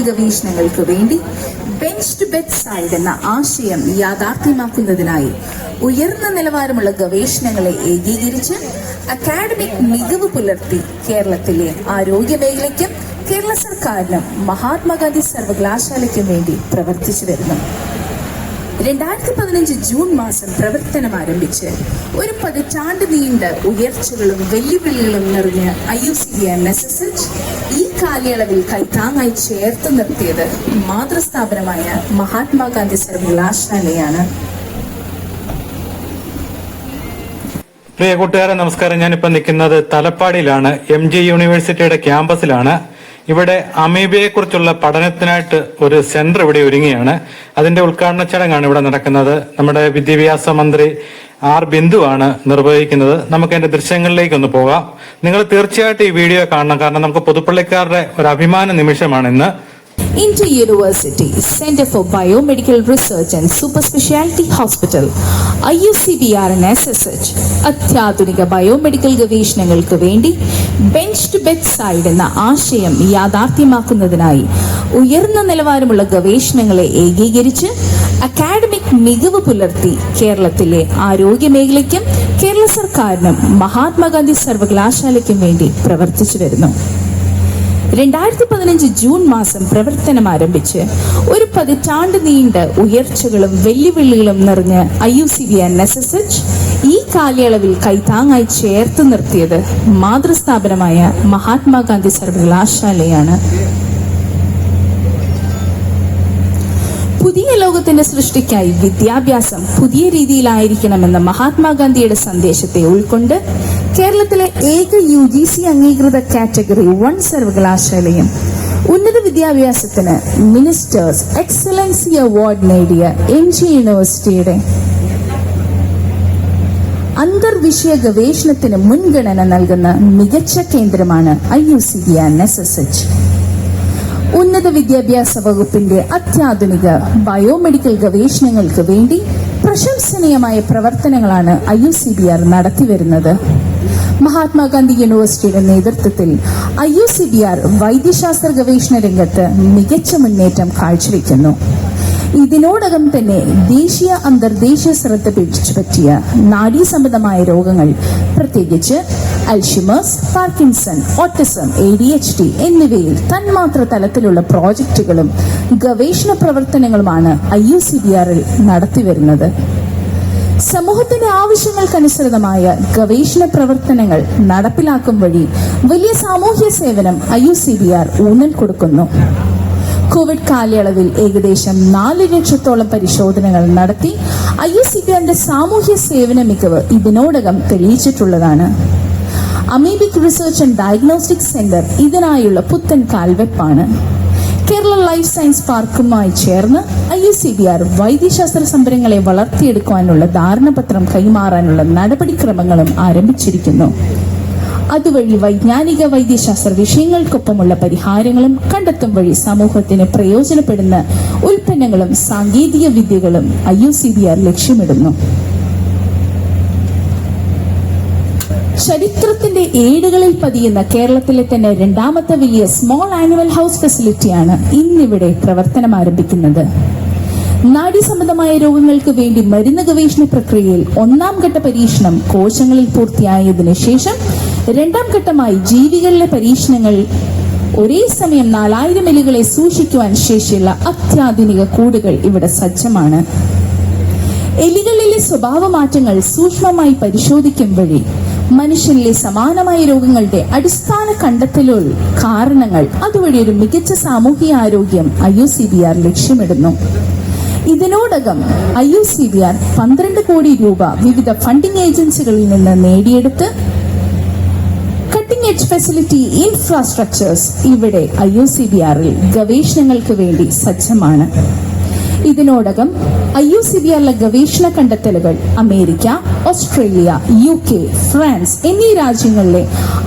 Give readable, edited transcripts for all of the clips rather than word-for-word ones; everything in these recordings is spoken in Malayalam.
ഗവേഷണങ്ങൾക്ക് വേണ്ടി ബെഞ്ച് ടു ബെഡ് സൈഡ് എന്ന ആശയം യാഥാർത്ഥ്യമാക്കുന്നതിനായി ഉയർന്ന നിലവാരമുള്ള ഗവേഷണങ്ങളെ ഏകീകരിച്ച് അക്കാഡമിക് മികവ് പുലർത്തി കേരളത്തിലെ ആരോഗ്യ മേഖലയ്ക്കും കേരള സർക്കാരിനും മഹാത്മാഗാന്ധി സർവകലാശാലയ്ക്കും വേണ്ടി പ്രവർത്തിച്ചു വരുന്നു. 2015 ജൂൺ മാസം പ്രവർത്തനം ആരംഭിച്ച് ഒരു പതിറ്റാണ്ട് നീണ്ട ഉയർച്ചകളും വെല്ലുവിളികളും നിറഞ്ഞ IUCD-NSSH ഈ കാലയളവിൽ കൈത്താങ്ങായി ചേർത്ത് നിർത്തിയത് മാതൃസ്ഥാപനമായ മഹാത്മാഗാന്ധി സർവകലാശാലയാണ്. പ്രിയ കൂട്ടുകാരെ നമസ്കാരം. ഞാനിപ്പോൾ നിൽക്കുന്നത് തലപ്പാടിയിലാണ്. MG യൂണിവേഴ്സിറ്റിയുടെ ക്യാമ്പസിലാണ്. ഇവിടെ അമീബയെ കുറിച്ചുള്ള പഠനത്തിനായിട്ട് ഒരു സെന്റർ ഇവിടെ ഒരുങ്ങിയാണ്. അതിന്റെ ഉദ്ഘാടന ചടങ്ങാണ് ഇവിടെ നടക്കുന്നത്. നമ്മുടെ വിദ്യാഭ്യാസ മന്ത്രി ആർ ബിന്ദുവാണ് നിർവഹിക്കുന്നത്. നമുക്ക് അതിന്റെ ദൃശ്യങ്ങളിലേക്ക് ഒന്ന് പോകാം. നിങ്ങൾ തീർച്ചയായിട്ടും ഈ വീഡിയോ കാണണം, കാരണം നമുക്ക് പുതുപ്പള്ളിക്കാരുടെ ഒരു അഭിമാന നിമിഷമാണ് ഇന്ന്. Inter University Center for Biomedical Research and Super Specialty Hospital IUCD-NSSH അത്യാധുനിക ബയോമെഡിക്കൽ ഗവേഷണങ്ങൾക്ക് വേണ്ടി ബെഞ്ച് ടു ബെഡ് സൈഡ് എന്ന ആശയം യാഥാർത്ഥ്യമാക്കുന്നതിനായി ഉയർന്ന നിലവാരമുള്ള ഗവേഷണങ്ങളെ ഏകീകരിച്ച് അക്കാഡമിക് മികവ് പുലർത്തി കേരളത്തിലെ ആരോഗ്യ മേഖലയ്ക്കും കേരള സർക്കാരിനും മഹാത്മാഗാന്ധി സർവകലാശാലയ്ക്കും വേണ്ടി പ്രവർത്തിച്ചു വരുന്നു. 2015 ജൂൺ മാസം പ്രവർത്തനം ആരംഭിച്ച് ഒരു പതിറ്റാണ്ട് നീണ്ട ഉയർച്ചകളും വെല്ലുവിളികളും നിറഞ്ഞ IUCD-NSSH ഈ കാലയളവിൽ കൈത്താങ്ങായി ചേർത്ത് നിർത്തിയത് മാതൃസ്ഥാപനമായ മഹാത്മാഗാന്ധി സർവകലാശാലയാണ്. പുതിയ ലോകത്തിന്റെ സൃഷ്ടിക്കായി വിദ്യാഭ്യാസം പുതിയ രീതിയിലായിരിക്കണമെന്ന മഹാത്മാഗാന്ധിയുടെ സന്ദേശത്തെ ഉൾക്കൊണ്ട് കേരളത്തിലെ ഏക UGC അംഗീകൃത കാറ്റഗറി 1 സർവകലാശാലയും ഉന്നത വിദ്യാഭ്യാസത്തിന് മിനിസ്റ്റേഴ്സ് എക്സലൻസി അവാർഡ് നേടിയ MG യൂണിവേഴ്സിറ്റിയുടെ അന്തർവിഷയ ഗവേഷണത്തിന് മുൻഗണന നൽകുന്ന മികച്ച കേന്ദ്രമാണ് IUCD-NSSH. ഉന്നത വിദ്യാഭ്യാസ വകുപ്പിന്റെ അത്യാധുനിക ബയോമെഡിക്കൽ ഗവേഷണങ്ങൾക്ക് വേണ്ടി പ്രശംസനീയമായ പ്രവർത്തനങ്ങളാണ് IUCDR നടത്തിവരുന്നത്. മഹാത്മാഗാന്ധി യൂണിവേഴ്സിറ്റിയുടെ നേതൃത്വത്തിൽ IUCDR വൈദ്യശാസ്ത്ര ഗവേഷണ രംഗത്ത് മികച്ച മുന്നേറ്റം കാഴ്ചവെക്കുന്നു. ഇതിനോടകം തന്നെ ദേശീയ അന്തർദേശീയ ശ്രദ്ധ പിടിച്ചുപറ്റിയ നാഡീസംബന്ധമായ രോഗങ്ങൾ, പ്രത്യേകിച്ച് അൽഷിമേഴ്സ്, പാർക്കിൻസൺ, ഓട്ടിസം, ADHD എന്നിവയിൽ തന്മാത്ര തലത്തിലുള്ള പ്രോജക്റ്റുകളും ഗവേഷണ പ്രവർത്തനങ്ങളുമാണ് IUCDR-ൽ നടത്തിവരുന്നത്. സമൂഹത്തിന്റെ ആവശ്യങ്ങൾക്കനുസൃതമായ ഗവേഷണ പ്രവർത്തനങ്ങൾ നടപ്പിലാക്കും വഴി വലിയ സാമൂഹ്യ സേവനം IUCDR ഊന്നൽ കൊടുക്കുന്നു. കോവിഡ് കാലയളവിൽ ഏകദേശം 4 ലക്ഷത്തോളം പരിശോധനകൾ നടത്തി IUCDR-ന്റെ സാമൂഹ്യ സേവന മികവ് ഇതിനോടകം തെളിയിച്ചിട്ടുള്ളതാണ്. Amoebic research and diagnostic centre ഇതിനായുള്ള പുത്തൻ കാൽവെപ്പാണ്. കേരള ലൈഫ് സയൻസ് പാർക്കുമായി ചേർന്ന് IUCDR വൈദ്യശാസ്ത്ര സംരംഭങ്ങളെ വളർത്തിയെടുക്കുവാനുള്ള ധാരണാപത്രം കൈമാറാനുള്ള നടപടിക്രമങ്ങളും ആരംഭിച്ചിരിക്കുന്നു. അതുവഴി വൈജ്ഞാനിക വൈദ്യശാസ്ത്ര വിഷയങ്ങൾക്കൊപ്പമുള്ള പരിഹാരങ്ങളും കണ്ടെത്തും വഴി സമൂഹത്തിന് പ്രയോജനപ്പെടുന്ന ഉൽപ്പന്നങ്ങളും സാങ്കേതിക വിദ്യകളും IUCDR ലക്ഷ്യമിടുന്നു. ചരിത്രത്തിന്റെ ഏടുകളിൽ പതിയുന്ന കേരളത്തിലെ തന്നെ 2ാമത്തെ വലിയ സ്മോൾ ആനുവൽ ഹൗസ് ഫെസിലിറ്റിയാണ് ഇന്നിവിടെ പ്രവർത്തനം ആരംഭിക്കുന്നത്. നാഡീസംബന്ധമായ രോഗങ്ങൾക്ക് വേണ്ടി മരുന്ന് ഗവേഷണ പ്രക്രിയയിൽ 1ാം ഘട്ട പരീക്ഷണം കോശങ്ങളിൽ പൂർത്തിയായതിനു ശേഷം 2ാം ഘട്ടമായി ജീവികളിലെ പരീക്ഷണങ്ങൾ ഒരേ സമയം 4000 എലികളെ സൂക്ഷിക്കുവാൻ ശേഷിയുള്ള അത്യാധുനിക കൂടുകൾ ഇവിടെ സജ്ജമാണ്. എലികളിലെ സ്വഭാവ മാറ്റങ്ങൾ സൂക്ഷ്മമായി പരിശോധിക്കും വഴി മനുഷ്യരിലെ സമാനമായ രോഗങ്ങളുടെ അടിസ്ഥാന കണ്ടെത്തലുകൾ, കാരണങ്ങൾ, അതുവഴി ഒരു മികച്ച സാമൂഹിക ആരോഗ്യം IUCDR ലക്ഷ്യമിടുന്നു. ഇതിനോടകം IUCDR 12 കോടി രൂപ വിവിധ ഫണ്ടിംഗ് ഏജൻസികളിൽ നിന്ന് നേടിയെടുത്ത് കട്ടിംഗ് എഡ്ജ് ഫെസിലിറ്റി ഇൻഫ്രാസ്ട്രക്ചേഴ്സ് ഇവിടെ IUCDR-ൽ ഗവേഷണങ്ങൾക്ക് വേണ്ടി സജ്ജമാണ്. ഇതിനോടകം IUCDR-ലെ ഗവേഷണ കണ്ടെത്തലുകൾ അമേരിക്ക, ഓസ്ട്രേലിയ, UK, ഫ്രാൻസ് എന്നീ രാജ്യങ്ങളിലെ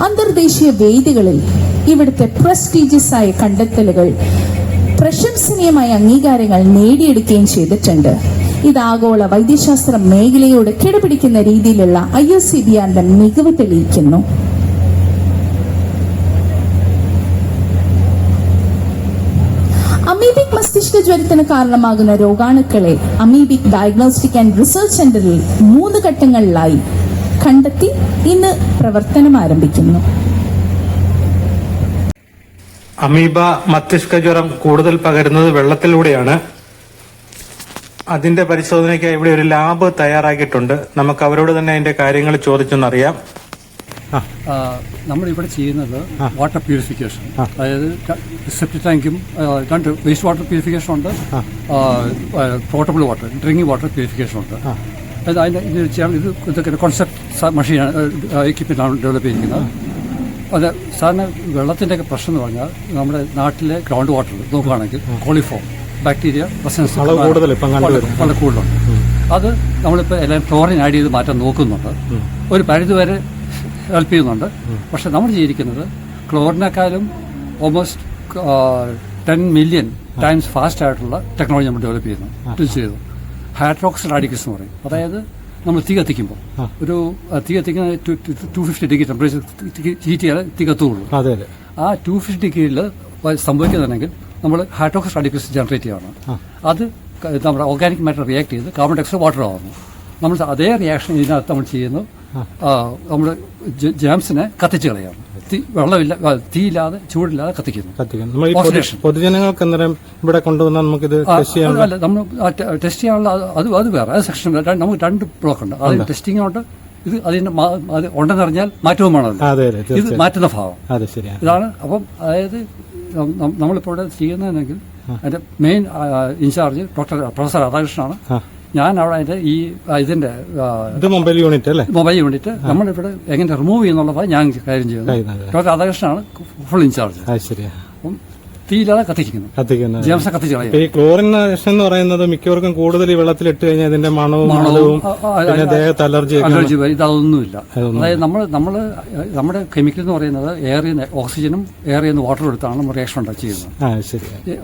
അന്തർദേശീയ വേദികളിൽ ഇവിടുത്തെ പ്രസ്റ്റീജിയസ് ആയ കണ്ടെത്തലുകൾ പ്രശംസനീയമായ അംഗീകാരങ്ങൾ നേടിയെടുക്കുകയും ചെയ്തിട്ടുണ്ട്. ഇത് ആഗോള വൈദ്യശാസ്ത്ര മേഖലയോട് കിടപിടിക്കുന്ന രീതിയിലുള്ള IUCDR-ന്റെ മികവ് തെളിയിക്കുന്നു. അമീബിക് മസ്തിഷ്ക ജ്വരത്തിന് കാരണമാകുന്ന രോഗാണുക്കളെ അമീബിക് ഡയഗ്നോസ്റ്റിക് ആൻഡ് റിസർച്ച് സെന്ററിൽ 3 ഘട്ടങ്ങളിലായി കണ്ടെത്തി ഇന്ന് പ്രവർത്തനം ആരംഭിക്കുന്നു. അമീബ മസ്തിഷ്ക ജ്വരം കൂടുതൽ പകരുന്നത് വെള്ളത്തിലൂടെയാണ്. അതിന്റെ പരിശോധനയ്ക്കായി ഇവിടെ ഒരു ലാബ് തയ്യാറാക്കിയിട്ടുണ്ട്. നമുക്ക് അവരോട് തന്നെ അതിന്റെ കാര്യങ്ങൾ ചോദിച്ചൊന്നറിയാം. നമ്മളിവിടെ ചെയ്യുന്നത് വാട്ടർ പ്യൂരിഫിക്കേഷൻ, അതായത് സെപ്റ്റി ടാങ്കും 2 വേസ്റ്റ് വാട്ടർ പ്യൂരിഫിക്കേഷൻ ഉണ്ട്, portable water drinking water purification ഉണ്ട്. അതായത് അതിൻ്റെ ഇതൊക്കെ കോൺസെപ്റ്റ് മെഷീനാണ്, എക്യുപ്മെൻ്റാണ് ഡെവലപ്പ് ചെയ്തിരിക്കുന്നത്. അത് സാറിന് വെള്ളത്തിൻ്റെയൊക്കെ പ്രശ്നം എന്ന് പറഞ്ഞാൽ നമ്മുടെ നാട്ടിലെ ഗ്രൗണ്ട് വാട്ടറിൽ നോക്കുകയാണെങ്കിൽ കോളിഫോം ബാക്ടീരിയ പ്രസൻസ് വളരെ കൂടുതലുണ്ട്. അത് നമ്മളിപ്പോൾ എല്ലാം ക്ലോറിൻ ആഡ് ചെയ്ത് മാറ്റാൻ നോക്കുന്നുണ്ട്, ഒരു പരിധിവരെ ഹെൽപ്പ് ചെയ്യുന്നുണ്ട്. പക്ഷെ നമ്മൾ ചെയ്തിരിക്കുന്നത് ക്ലോറിനേക്കാളും ഓൾമോസ്റ്റ് 10 മില്യൺ ടൈംസ് ഫാസ്റ്റ് ആയിട്ടുള്ള ടെക്നോളജി നമ്മൾ ഡെവലപ്പ് ചെയ്തു. ഹൈഡ്രോക്സൈഡ് റാഡിക്കൽസ് എന്ന് പറയും. അതായത് നമ്മൾ തീ കത്തിക്കുമ്പോൾ ഒരു തീ കത്തിക്കുന്ന 250 ഡിഗ്രി ടെമ്പറേച്ചർ ഹീറ്റ് ചെയ്യാൻ തീ കത്തുള്ളൂ. ആ 250 ഡിഗ്രിയിൽ സംഭവിക്കുന്നുണ്ടെങ്കിൽ നമ്മൾ ഹൈഡ്രോക്സൈഡ് റാഡിക്കൽസ് ജനറേറ്റ് ചെയ്യണം. അത് നമ്മുടെ ഓർഗാനിക് മാറ്റർ റിയാക്ട് ചെയ്ത് കാർബൺ ഡയോക്സൈഡ് വാട്ടർ ആവുന്നു. നമ്മൾ അതേ റിയാക്ഷൻ ഇതിനകത്ത് നമ്മൾ ചെയ്യുന്നു. നമ്മുടെ ജാംസിനെ കത്തിച്ച് കളയാം. വെള്ളമില്ല, തീയില്ലാതെ ചൂടില്ലാതെ കത്തിക്കുന്നു. പൊതുജനങ്ങൾക്ക് അന്നേരം ഇവിടെ കൊണ്ടുവന്നാൽ നമുക്കിത് അല്ല, നമ്മൾ ടെസ്റ്റ് ചെയ്യാനുള്ള അത് വേറെ, അത് സെക്ഷൻ നമുക്ക് 2 ബ്ലോക്ക് ഉണ്ട്. അത് ടെസ്റ്റിംഗ് ഉണ്ട്. ഇത് അതിന്റെ ഉണ്ടെന്നറിഞ്ഞാൽ മാറ്റവും വേണമല്ലോ. ഇത് മാറ്റുന്ന ഭാവം ഇതാണ്. അപ്പം അതായത് നമ്മളിപ്പോൾ ഇവിടെ ചെയ്യുന്നതെങ്കിൽ അതിന്റെ മെയിൻ ഇൻചാർജ് പ്രൊഫസർ രാധാകൃഷ്ണനാണ്. ഞാൻ അവിടെ അതിന്റെ ഇതിന്റെ മൊബൈൽ യൂണിറ്റ് നമ്മളിവിടെ എങ്ങനെ റിമൂവ് ചെയ്യുന്നുള്ള ഞാൻ കാര്യം ചെയ്യുന്നത്. ഡോക്ടർ രാധാകൃഷ്ണനാണ് ഫുൾ ഇൻചാർജ്. അപ്പം തീയില്ലാതെ കത്തിക്കുന്നു, ജാംസ് കത്തിച്ച് കളയും. ഈ ക്ലോറിൻ എന്ന് പറയുന്നത് മിക്കവർക്കും കൂടുതൽ വെള്ളത്തിലിട്ട് കഴിഞ്ഞാൽ ഇതിന്റെ മണവും ദേഹത്ത് അലർജി ഇതൊന്നുമില്ല. അതായത് നമ്മൾ നമ്മുടെ കെമിക്കൽ എന്ന് പറയുന്നത് എയറിൽ ഓക്സിജനും എയറിൽ നിന്ന് വാട്ടറും എടുത്താണ് നമ്മൾ റിയാക്ഷൻ ഉണ്ടാക്കി ചെയ്യുന്നത്.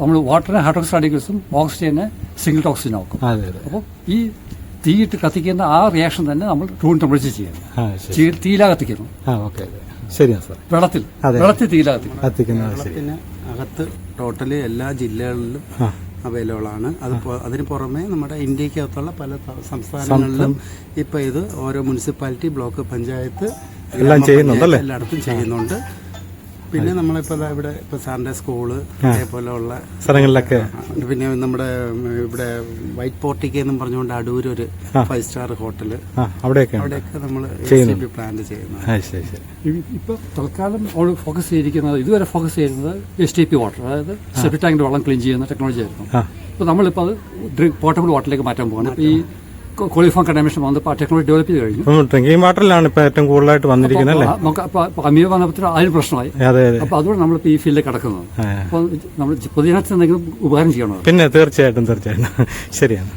നമ്മൾ വാട്ടറിനെ ഹൈഡ്രോക്സൈഡ് റാഡിക്കൽസും ഓക്സിജനെ സിംഗിൾ ടോക്സിജൻ ആക്കും. അപ്പോൾ ഈ തീയിട്ട് കത്തിക്കുന്ന ആ റിയാക്ഷൻ തന്നെ നമ്മൾ റൂം ടെമ്പറേച്ചർ ചെയ്യുന്നു. തീയില കത്തിക്കുന്നു വെള്ളത്തിൽ തീയില കത്തിക്കുന്നു. അകത്ത് ടോട്ടലി എല്ലാ ജില്ലകളിലും അവൈലബിൾ ആണ്. അതിന് പുറമെ നമ്മുടെ ഇന്ത്യക്കകത്തുള്ള പല സംസ്ഥാനങ്ങളിലും ഇപ്പൊ ഇത് ഓരോ മുനിസിപ്പാലിറ്റി, ബ്ലോക്ക് പഞ്ചായത്ത് എല്ലായിടത്തും ചെയ്യുന്നുണ്ട്. പിന്നെ നമ്മളിപ്പോൾ ഇവിടെ ഇപ്പോൾ സാറിന്റെ സ്കൂള് അതേപോലെയുള്ള സ്ഥലങ്ങളിലൊക്കെ, പിന്നെ നമ്മുടെ ഇവിടെ വൈറ്റ് പോർട്ടിക്ക എന്നും പറഞ്ഞുകൊണ്ട് അടൂർ ഒരു 5 സ്റ്റാർ ഹോട്ടല്, അവിടെയൊക്കെ നമ്മൾ പ്ലാൻ ചെയ്യുന്നു. ഇപ്പൊ തൽക്കാലം ഫോക്കസ് ചെയ്തിരിക്കുന്നത്, ഇതുവരെ ഫോക്കസ് ചെയ്യുന്നത് STP വാട്ടർ, അതായത് സെപ്റ്റി ടാങ്കിന്റെ വെള്ളം ക്ലീൻ ചെയ്യുന്ന ടെക്നോളജി ആയിരുന്നു. ഇപ്പൊ നമ്മളിപ്പോൾ അത് പോർട്ടബിൾ വാട്ടറിലേക്ക് മാറ്റാൻ പോകുന്നത്. ഈ ക്വാളിഫോം കണ്ടാമിനേഷൻ വന്നപ്പോൾ ആ ടെക്നോളജി ഡെവലപ്പ് ചെയ്ത് കഴിഞ്ഞു. ഡ്രിങ്കിംഗ് വാട്ടറിലാണ് ഇപ്പൊ ഏറ്റവും കൂടുതലായിട്ട് വന്നിരിക്കുന്നത്. അമീബ വന്നപ്പോൾ അതിന് പ്രശ്നമായി. അപ്പൊ അതുകൊണ്ട് നമ്മളിപ്പോ ഈ ഫീൽഡിലേക്ക് കടക്കുന്നത്. അപ്പൊ നമ്മൾ പൊതുജനത്തിന് എന്തെങ്കിലും ഉപകാരം ചെയ്യണോ? പിന്നെ തീർച്ചയായിട്ടും ശരിയാണ്.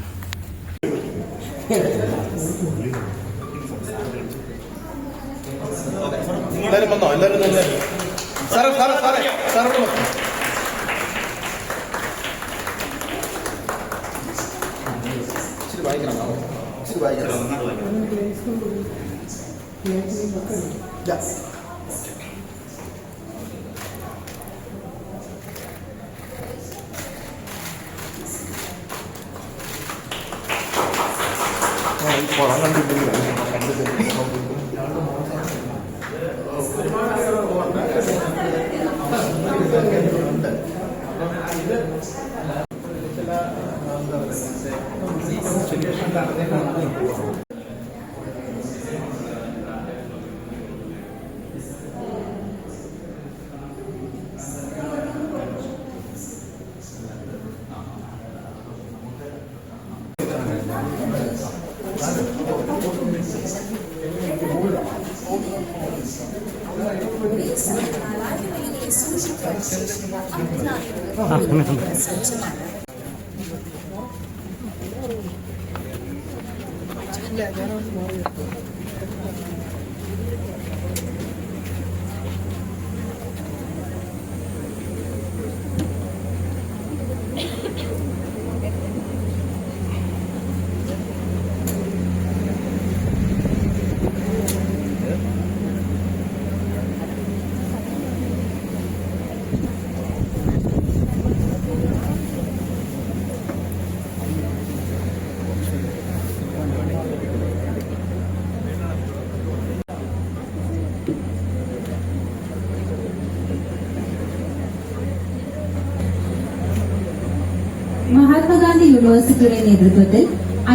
മഹാത്മാഗാന്ധി യൂണിവേഴ്സിറ്റിയുടെ നേതൃത്വത്തിൽ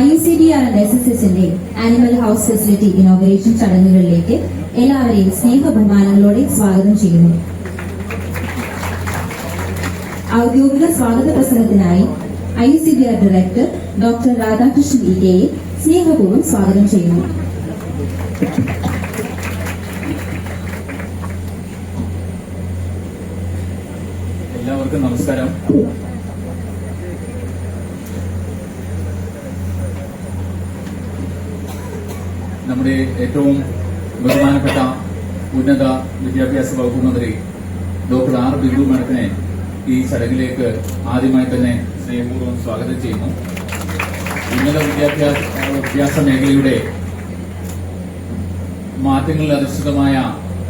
IUCDR ആൻഡ് SSSന്റെ ആനിമൽ ഹൌസ് ഫെസിലിറ്റി ഇനോഗ്രേഷൻ ചടങ്ങുകളിലേക്ക് എല്ലാവരെയും സ്നേഹബഹുമാനങ്ങളോടെ സ്വാഗതം ചെയ്യുന്നു. ഔദ്യോഗിക സ്വാഗത പ്രസംഗത്തിനായി IUCDR ഡയറക്ടർ ഡോക്ടർ രാധാകൃഷ്ണൻ EKയെ സ്നേഹപൂർവ്വം സ്വാഗതം ചെയ്യുന്നു. എല്ലാവർക്കും നമസ്കാരം. നമ്മുടെ ഏറ്റവും ബഹുമാനപ്പെട്ട ഉന്നത വിദ്യാഭ്യാസ വകുപ്പ് മന്ത്രി ഡോക്ടർ R. ബിന്ദു മാഡത്തിനെ ഈ ചടങ്ങിലേക്ക് ആദ്യമായി തന്നെ സ്നേഹപൂർവ്വം സ്വാഗതം ചെയ്യുന്നു. ഉന്നത വിദ്യാഭ്യാസ മേഖലയുടെ മാറ്റങ്ങളിൽ അധിഷ്ഠിതമായ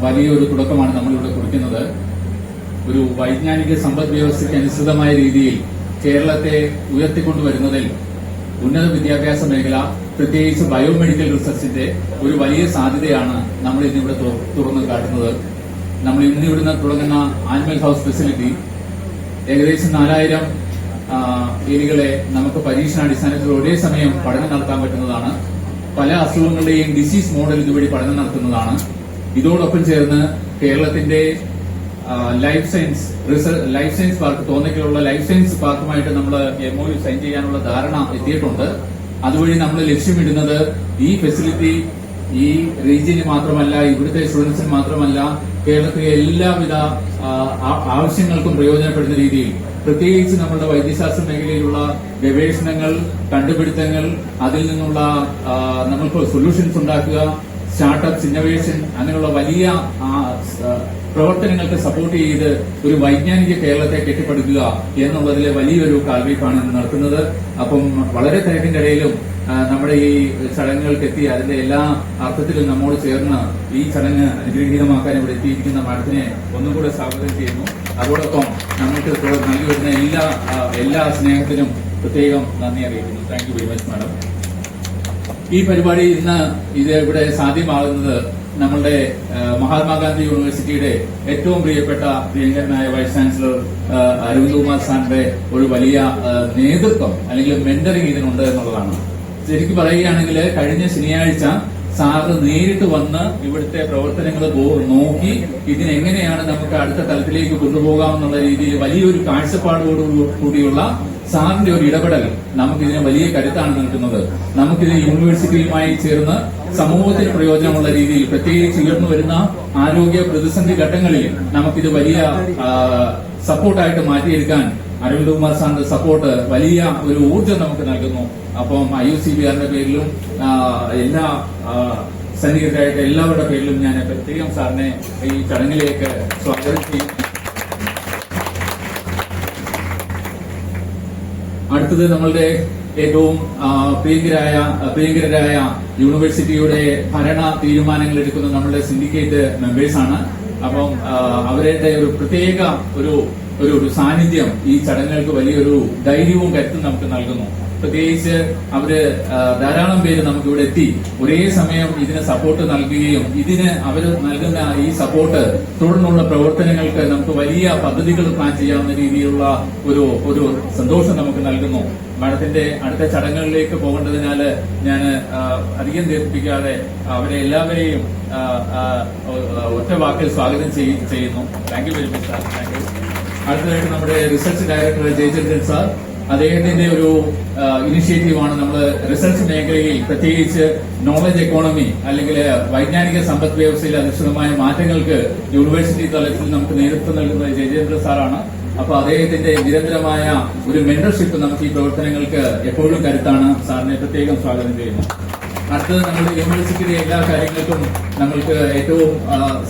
വലിയൊരു തുടക്കമാണ് നമ്മളിവിടെ കുറിക്കുന്നത്. ഒരു വൈജ്ഞാനിക സമ്പദ് വ്യവസ്ഥയ്ക്ക് അനുസൃതമായ രീതിയിൽ കേരളത്തെ ഉയർത്തിക്കൊണ്ടുവരുന്നതിൽ ഉന്നത വിദ്യാഭ്യാസ മേഖല, പ്രത്യേകിച്ച് ബയോമെഡിക്കൽ റിസർച്ചിന്റെ ഒരു വലിയ സാധ്യതയാണ് നമ്മൾ ഇന്നിവിടെ തുറന്നു കാട്ടുന്നത്. നമ്മൾ ഇന്നിവിടുന്ന് തുടങ്ങുന്ന ആനിമൽ ഹൌസ് ഫെസിലിറ്റി ഏകദേശം 4000 എലികളെ നമുക്ക് പരീക്ഷണാടിസ്ഥാനത്തിൽ ഒരേ സമയം പഠനം നടത്താൻ പറ്റുന്നതാണ്. പല അസുഖങ്ങളുടെയും ഡിസീസ് മോഡൽ ഇതുവഴി പഠനം നടത്തുന്നതാണ്. ഇതോടൊപ്പം ചേർന്ന് കേരളത്തിന്റെ ലൈഫ് സയൻസ് പാർക്ക്, തോന്നയ്ക്കുള്ള ലൈഫ് സയൻസ് പാർക്കുമായിട്ട് നമ്മൾ MOU സൈൻ ചെയ്യാനുള്ള ധാരണ എത്തിയിട്ടുണ്ട്. അതുവഴി നമ്മൾ ലക്ഷ്യമിടുന്നത് ഈ ഫെസിലിറ്റി ഈ റീജിയന് മാത്രമല്ല, ഇവിടുത്തെ സ്റ്റുഡൻസിന് മാത്രമല്ല, കേരളത്തിലെ എല്ലാവിധ ആവശ്യങ്ങൾക്കും പ്രയോജനപ്പെടുന്ന രീതിയിൽ, പ്രത്യേകിച്ച് നമ്മുടെ വൈദ്യശാസ്ത്ര മേഖലയിലുള്ള ഗവേഷണങ്ങൾ, കണ്ടുപിടുത്തങ്ങൾ, അതിൽ നിന്നുള്ള നമുക്ക് സൊല്യൂഷൻസ് ഉണ്ടാക്കുക, സ്റ്റാർട്ടപ്സ്, ഇന്നോവേഷൻ, അങ്ങനെയുള്ള വലിയ പ്രവർത്തനങ്ങൾക്ക് സപ്പോർട്ട് ചെയ്ത് ഒരു വൈജ്ഞാനിക കേരളത്തെ കെട്ടിപ്പടുക്കുക എന്നുള്ളതിലെ വലിയൊരു കാൽവയ്പാണ് നടത്തുന്നത്. അപ്പം വളരെ തിരക്കിന്റെ ഇടയിലും നമ്മുടെ ഈ ചടങ്ങുകൾക്ക് എത്തി അതിന്റെ എല്ലാ അർത്ഥത്തിലും നമ്മോട് ചേർന്ന് ഈ ചടങ്ങ് അനുഗ്രഹീതമാക്കാൻ ഇവിടെ എത്തിയിരിക്കുന്ന മാഡത്തിനെ ഒന്നും കൂടെ സ്വാഗതം ചെയ്യുന്നു. അതോടൊപ്പം നമുക്ക് നൽകി വരുന്ന എല്ലാ സ്നേഹത്തിനും പ്രത്യേകം നന്ദി അറിയിക്കുന്നു. Thank you very much madam. ഈ പരിപാടി ഇന്ന് ഇവിടെ സാധ്യമാകുന്നത് നമ്മളുടെ മഹാത്മാഗാന്ധി യൂണിവേഴ്സിറ്റിയുടെ ഏറ്റവും പ്രിയങ്കരനായ വൈസ് ചാൻസലർ അരവിന്ദ് കുമാർ സാറിന്റെ ഒരു വലിയ നേതൃത്വം അല്ലെങ്കിൽ മെന്ററിംഗ് ഇതിനുണ്ട് എന്നുള്ളതാണ്. ശരിക്കും പറയുകയാണെങ്കിൽ കഴിഞ്ഞ ശനിയാഴ്ച സാറ് നേരിട്ട് വന്ന് ഇവിടുത്തെ പ്രവർത്തനങ്ങൾ നോക്കി ഇതിനെങ്ങനെയാണ് നമുക്ക് അടുത്ത തലത്തിലേക്ക് കൊണ്ടുപോകാമെന്നുള്ള രീതിയിൽ വലിയൊരു കാഴ്ചപ്പാടോടുകൂടിയുള്ള സാറിന്റെ ഒരു ഇടപെടൽ നമുക്കിതിന് വലിയ കരുത്താണ് നൽകുന്നത്. നമുക്കിത് യൂണിവേഴ്സിറ്റിയുമായി ചേർന്ന് സമൂഹത്തിന് പ്രയോജനമുള്ള രീതിയിൽ, പ്രത്യേകിച്ച് ഉയർന്നു വരുന്ന ആരോഗ്യ പ്രതിസന്ധി ഘട്ടങ്ങളിൽ നമുക്കിത് വലിയ സപ്പോർട്ടായിട്ട് മാറ്റിയെടുക്കാൻ അരവിന്ദ് കുമാർ സാറിന്റെ സപ്പോർട്ട് വലിയ ഒരു ഊർജ്ജം നമുക്ക് നൽകുന്നു. അപ്പം IUCDRന്റെ പേരിലും എല്ലാ സന്നിഹിതരായിട്ട് എല്ലാവരുടെ പേരിലും ഞാൻ പ്രത്യേകം സാറിനെ ഈ ചടങ്ങിലേക്ക് സ്വാഗതം ചെയ്യും. അടുത്തത് നമ്മളുടെ ഏറ്റവും പ്രിയങ്കരായ യൂണിവേഴ്സിറ്റിയുടെ ഭരണ തീരുമാനങ്ങൾ എടുക്കുന്ന നമ്മളുടെ സിൻഡിക്കേറ്റ് മെമ്പേഴ്സാണ്. അപ്പം അവരുടെ ഒരു പ്രത്യേക ഒരു സാന്നിധ്യം ഈ ചടങ്ങുകൾക്ക് വലിയൊരു ധൈര്യവും കരുത്തും നമുക്ക് നൽകുന്നു. പ്രത്യേകിച്ച് അവര് ധാരാളം പേര് നമുക്ക് ഇവിടെ എത്തി ഒരേ സമയം ഇതിന് സപ്പോർട്ട് നൽകുകയും ഇതിന് അവർ നൽകുന്ന ഈ സപ്പോർട്ട് തുടർന്നുള്ള പ്രവർത്തനങ്ങൾക്ക് നമുക്ക് വലിയ പദ്ധതികൾ പ്ലാൻ ചെയ്യാവുന്ന രീതിയിലുള്ള ഒരു സന്തോഷം നമുക്ക് നൽകുന്നു. മാഡത്തിന്റെ അടുത്ത ചടങ്ങുകളിലേക്ക് പോകേണ്ടതിനാൽ ഞാൻ അധികം ദീർഘിപ്പിക്കാതെ അവരെ എല്ലാവരെയും ഒറ്റ വാക്കിൽ സ്വാഗതം ചെയ്യുന്നു. Thank you very much sir. Thank you. അടുത്തതായിട്ട് നമ്മുടെ റിസർച്ച് ഡയറക്ടർ ജയചന്ദ്രൻ സാർ, അദ്ദേഹത്തിന്റെ ഒരു ഇനിഷ്യേറ്റീവാണ് നമ്മൾ റിസർച്ച് മേഖലയിൽ, പ്രത്യേകിച്ച് നോളജ് എക്കോണമി അല്ലെങ്കിൽ വൈജ്ഞാനിക സമ്പദ് വ്യവസ്ഥയിൽ അധിഷ്ഠിതമായ മാറ്റങ്ങൾക്ക് യൂണിവേഴ്സിറ്റി തലത്തിൽ നമുക്ക് നേതൃത്വം നൽകുന്നത് ജയചന്ദ്രൻ സാറാണ്. അപ്പൊ അദ്ദേഹത്തിന്റെ നിരന്തരമായ ഒരു മെന്റർഷിപ്പ് നമുക്ക് ഈ പ്രവർത്തനങ്ങൾക്ക് എപ്പോഴും കരുത്താണ്. സാറിനെ പ്രത്യേകം സ്വാഗതം ചെയ്യുന്നു. അടുത്തത് നമ്മുടെ യൂണിവേഴ്സിറ്റിയുടെ എല്ലാ കാര്യങ്ങൾക്കും നമ്മൾക്ക് ഏറ്റവും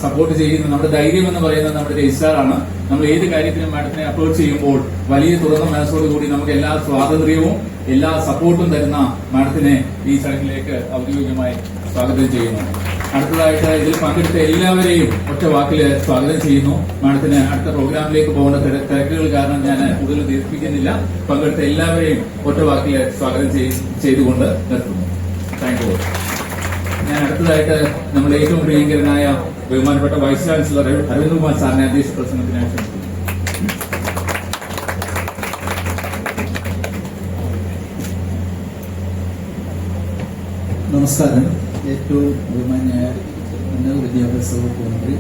സപ്പോർട്ട് ചെയ്യുന്ന നമ്മുടെ ധൈര്യം എന്ന് പറയുന്നത് നമ്മുടെ രജിസ്ട്രാറാണ്. നമ്മൾ ഏത് കാര്യത്തിനും മാഡത്തിനെ അപ്രോച്ച് ചെയ്യുമ്പോൾ വലിയ തുറന്ന മനസ്സോടുകൂടി നമുക്ക് എല്ലാ സ്വാതന്ത്ര്യവും എല്ലാ സപ്പോർട്ടും തരുന്ന മാഡത്തിനെ ഈ ചടങ്ങിലേക്ക് ഔദ്യോഗികമായി സ്വാഗതം ചെയ്യുന്നു. അടുത്തതായിട്ട് ഇതിൽ പങ്കെടുത്ത എല്ലാവരെയും ഒറ്റ വാക്കില് സ്വാഗതം ചെയ്യുന്നു. മാഡത്തിന് അടുത്ത പ്രോഗ്രാമിലേക്ക് പോകേണ്ട തിരക്കുകൾ കാരണം ഞാൻ കൂടുതൽ ദീർഘിപ്പിക്കുന്നില്ല. പങ്കെടുത്ത എല്ലാവരെയും ഒറ്റ വാക്കില് സ്വാഗതം ചെയ്തുകൊണ്ട് നിർത്തുന്നു. Thank you. ഞാൻ അടുത്തതായിട്ട് നമ്മുടെ ഏറ്റവും പ്രിയങ്കരനായ ബഹുമാനപ്പെട്ട വൈസ് ചാൻസലർ അരവിന്ദ് കുമാർ സാറിനെ അധ്യക്ഷ പ്രസംഗത്തിനായി ക്ഷണിക്കുന്നു. നമസ്കാരം. ഏറ്റവും ബഹുമാന്യായ ഉന്നത വിദ്യാഭ്യാസ വകുപ്പ് മന്ത്രി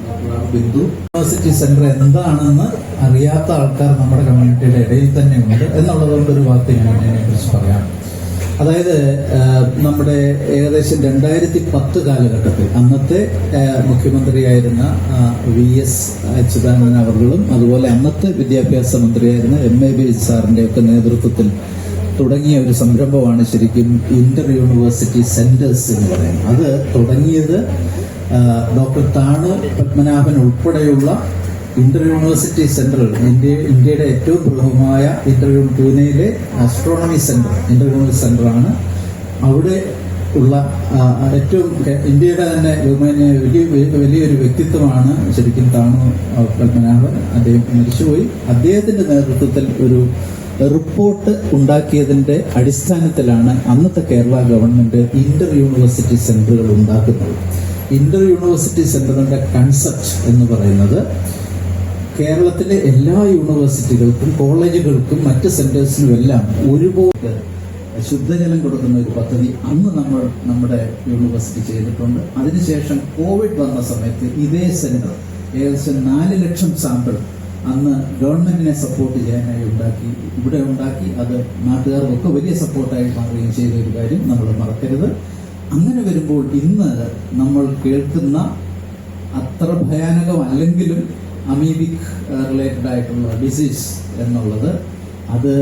ഡോക്ടർ ബിന്ദു, യൂണിവേഴ്സിറ്റി സെന്റർ എന്താണെന്ന് അറിയാത്ത ആൾക്കാർ നമ്മുടെ കമ്മ്യൂണിറ്റിയുടെ ഇടയിൽ തന്നെ ഉണ്ട് എന്നുള്ളതുകൊണ്ട് ഒരു വാക്ക് ഞാൻ അതിനെക്കുറിച്ച് പറയാം. അതായത് നമ്മുടെ ഏകദേശം 2010 കാലഘട്ടത്തിൽ അന്നത്തെ മുഖ്യമന്ത്രിയായിരുന്ന VS അച്യുതാനന്ദൻ അവர்களுം അതുപോലെ അന്നത്തെ വിദ്യാഭ്യാസ മന്ത്രിയായിരുന്ന MAB സാറിന്റെ ഒക്കെ നേതൃത്വത്തിൽ തുടങ്ങിയ ഒരു സംരംഭമാണ് ശരിക്കും ഇന്റർ യൂണിവേഴ്സിറ്റി സെന്റേഴ്സ് എന്ന് പറയുന്നത്. അത് തുടങ്ങിയത് ഡോക്ടർ താണു പത്മനാഭൻ ഉൾപ്പെടെയുള്ള ഇന്റർ യൂണിവേഴ്സിറ്റി സെന്ററുകൾ, ഇന്ത്യയുടെ ഏറ്റവും പ്രമുഖമായ പൂനെയിലെ ആസ്ട്രോണമി സെന്റർ ഇന്റർ യൂണിവേഴ്സിറ്റി സെന്ററാണ്. അവിടെ ഉള്ള ഏറ്റവും ഇന്ത്യയുടെ തന്നെ വലിയൊരു വ്യക്തിത്വമാണ് ശരിക്കും താണു പത്മനാഭൻ. അദ്ദേഹം മരിച്ചുപോയി. അദ്ദേഹത്തിന്റെ നേതൃത്വത്തിൽ ഒരു റിപ്പോർട്ട് ഉണ്ടാക്കിയതിന്റെ അടിസ്ഥാനത്തിലാണ് അന്നത്തെ കേരള ഗവൺമെന്റ് ഇന്റർ യൂണിവേഴ്സിറ്റി സെന്ററുകൾ ഉണ്ടാക്കുന്നത്. ഇന്റർ യൂണിവേഴ്സിറ്റി സെന്ററിന്റെ കൺസെപ്റ്റ് എന്ന് പറയുന്നത് കേരളത്തിലെ എല്ലാ യൂണിവേഴ്സിറ്റികൾക്കും കോളേജുകൾക്കും മറ്റ് സെന്റേഴ്സിനുമെല്ലാം ഒരുപോലെ ശുദ്ധജലം കൊടുക്കുന്ന ഒരു പദ്ധതി അന്ന് നമ്മൾ നമ്മുടെ യൂണിവേഴ്സിറ്റി ചെയ്തിട്ടുണ്ട്. അതിനുശേഷം കോവിഡ് വന്ന സമയത്ത് ഇതേ സെന്റർ ഏകദേശം 4 ലക്ഷം സാമ്പിൾ അന്ന് ഗവൺമെന്റിനെ സപ്പോർട്ട് ചെയ്യാനായി ഇവിടെ ഉണ്ടാക്കി. അത് നാട്ടുകാർക്കൊക്കെ വലിയ സപ്പോർട്ടായി മാറുകയും ചെയ്ത ഒരു കാര്യം നമ്മൾ മറക്കരുത്. അങ്ങനെ വരുമ്പോൾ ഇന്ന് നമ്മൾ കേൾക്കുന്ന അത്ര ഭയാനകമല്ലെങ്കിലും അമീബിക് റിലേറ്റഡ് ആയിട്ടുള്ള ഡിസീസ് എന്നുള്ളത് അത്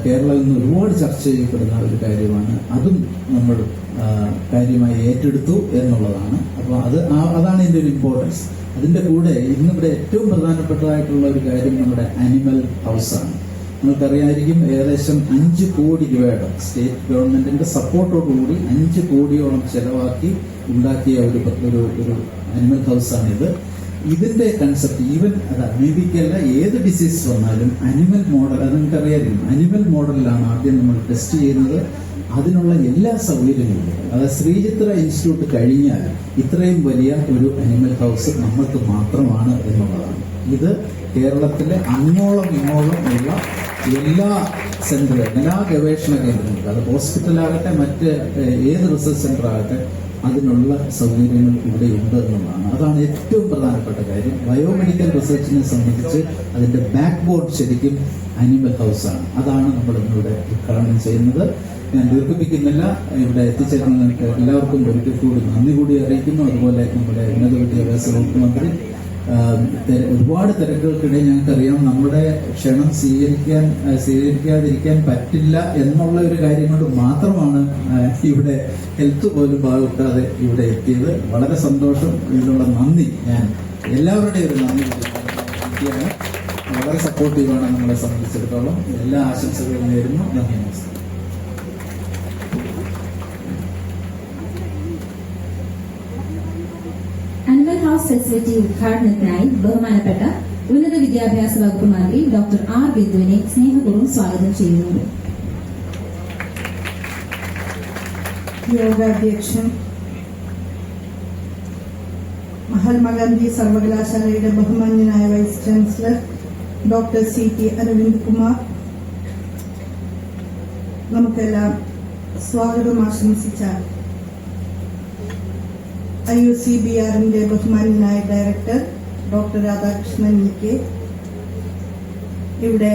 കേരളത്തിൽ നിന്ന് ഒരുപാട് ചർച്ച ചെയ്യപ്പെടുന്ന ഒരു കാര്യമാണ്. അതും നമ്മൾ കാര്യമായി ഏറ്റെടുത്തു എന്നുള്ളതാണ്. അപ്പോൾ അതാണ് ഇതിന്റെ ഒരു ഇമ്പോർട്ടൻസ്. അതിന്റെ കൂടെ ഇന്നിവിടെ ഏറ്റവും പ്രധാനപ്പെട്ടതായിട്ടുള്ള ഒരു കാര്യം നമ്മുടെ ആനിമൽ ഹൗസാണ്. നിങ്ങൾക്കറിയാമായിരിക്കും, ഏകദേശം 5 കോടി രൂപയുടെ സ്റ്റേറ്റ് ഗവൺമെന്റിന്റെ സപ്പോർട്ടോടുകൂടി 5 കോടിയോളം ചെലവാക്കി ഉണ്ടാക്കിയ ഒരു ആനിമൽ ഹൗസാണിത്. ഇതിന്റെ കൺസെപ്റ്റ് ഈവൻ അത് അമേരിക്കല്ല, ഏത് ഡിസീസ് വന്നാലും അനിമൽ മോഡൽ, അത് നിങ്ങൾക്കറിയാമായിരിക്കും, അനിമൽ മോഡലിലാണ് ആദ്യം നമ്മൾ ടെസ്റ്റ് ചെയ്യുന്നത്. അതിനുള്ള എല്ലാ സൗകര്യങ്ങളും, അതായത് ശ്രീചിത്ര ഇൻസ്റ്റിറ്റ്യൂട്ട് കഴിഞ്ഞാൽ ഇത്രയും വലിയ ഒരു അനിമൽ ഹൗസ് നമ്മൾക്ക് മാത്രമാണ് എന്നുള്ളതാണ്. ഇത് കേരളത്തിലെ അങ്ങോളം ഇങ്ങോളം ഉള്ള എല്ലാ സെന്ററുകളും, എല്ലാ ഗവേഷണ കേന്ദ്രങ്ങളും, അത് ഹോസ്പിറ്റലാകട്ടെ മറ്റ് ഏത് റിസർച്ച് സെന്റർ ആകട്ടെ, അതിനുള്ള സൗകര്യങ്ങൾ ഇവിടെ ഉണ്ട് എന്നുള്ളതാണ്. അതാണ് ഏറ്റവും പ്രധാനപ്പെട്ട കാര്യം. ബയോമെഡിക്കൽ റിസർച്ചിനെ സംബന്ധിച്ച് അതിന്റെ ബാക്ക് ബോർഡ് ശരിക്കും അനിമൽ ഹൗസാണ്. അതാണ് നമ്മൾ ഇന്നിവിടെ ഉദ്ഘാടനം ചെയ്യുന്നത്. ഞാൻ ദീർഘിപ്പിക്കുന്നില്ല. ഇവിടെ എത്തിച്ചേർന്ന എല്ലാവർക്കും ഒരിക്കൽ കൂടി നന്ദി കൂടി അറിയിക്കുന്നു. അതുപോലെ നമ്മുടെ ഉന്നത വിദ്യാഭ്യാസ വകുപ്പ് മന്ത്രി, ഒരുപാട് തിരക്കുകൾക്കിടയിൽ ഞങ്ങൾക്കറിയാം നമ്മുടെ ക്ഷണം സ്വീകരിക്കാതിരിക്കാൻ പറ്റില്ല എന്നുള്ള ഒരു കാര്യം കൊണ്ട് മാത്രമാണ് ഇവിടെ ഹെൽത്ത് പോലും ഭാഗത്താതെ ഇവിടെ എത്തിയത്. വളരെ സന്തോഷം. ഇതിനുള്ള നന്ദി ഞാൻ എല്ലാവരുടെയും ഒരു നന്ദി വ്യക്തിയാണ്. വളരെ സപ്പോർട്ടീവാണ് നമ്മളെ സംബന്ധിച്ചിടത്തോളം. എല്ലാ ആശംസകളും നേരുന്നു. നന്ദി, നമസ്കാരം. അനിമൽ ഹൗസ് ഫെസിലിറ്റി ഉദ്ഘാടനത്തിനായി ബഹുമാനപ്പെട്ട ഉന്നത വിദ്യാഭ്യാസ വകുപ്പ് മന്ത്രി ഡോക്ടർ ആർ ബിന്ദുവിനെ സ്നേഹപൂർവ്വം സ്വാഗതം ചെയ്യുന്നു. യോഗാധ്യക്ഷൻ, മഹാത്മാഗാന്ധി സർവകലാശാലയുടെ ബഹുമാന്യനായ vice chancellor doctor CT Aravind Kumar, നമുക്കെല്ലാം സ്വാഗതം ആശംസിച്ച IUCBRന്റെ ബഹുമാന്യനായ ഡയറക്ടർ ഡോക്ടർ രാധാകൃഷ്ണൻ EK, ഇവിടെ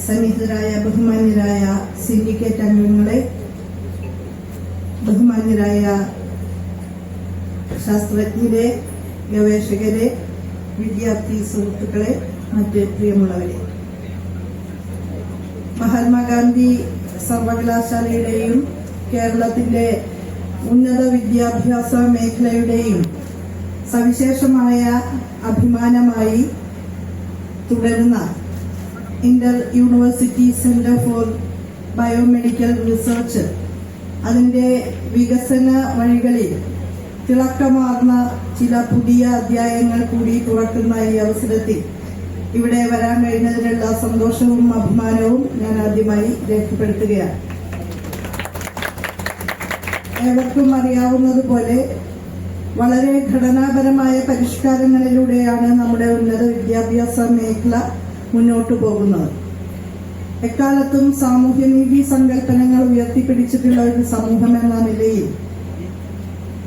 സന്നിഹിതരായ ബഹുമാന്യരായ സിൻഡിക്കേറ്റ് അംഗങ്ങളെ, ബഹുമാന്യരായ ശാസ്ത്രജ്ഞരെ, ഗവേഷകരെ, വിദ്യാർത്ഥി സുഹൃത്തുക്കളെ, മറ്റ് പ്രിയമുള്ളവരെ, മഹാത്മാഗാന്ധി സർവകലാശാലയുടെയും കേരളത്തിന്റെ ഉന്നത വിദ്യാഭ്യാസ മേഖലയുടെയും സവിശേഷമായ അഭിമാനമായി തുടരുന്ന Inter university centre for biomedical research, അതിന്റെ വികസന വഴികളിൽ തിളക്കമാർന്ന ചില പുതിയ അധ്യായങ്ങൾ കൂടി തുറക്കുന്ന ഈ അവസരത്തിൽ ഇവിടെ വരാൻ കഴിഞ്ഞതിനുള്ള സന്തോഷവും അഭിമാനവും ഞാൻ ആദ്യമായി രേഖപ്പെടുത്തുകയാണ്. ഏവർക്കും അറിയാവുന്നതുപോലെ വളരെ ഘടനാപരമായ പരിഷ്കാരങ്ങളിലൂടെയാണ് നമ്മുടെ ഉന്നത വിദ്യാഭ്യാസ മേഖല മുന്നോട്ടു പോകുന്നത്. എക്കാലത്തും സാമൂഹ്യനീതി സങ്കല്പനങ്ങൾ ഉയർത്തിപ്പിടിച്ചിട്ടുള്ള ഒരു സമൂഹം എന്ന നിലയിൽ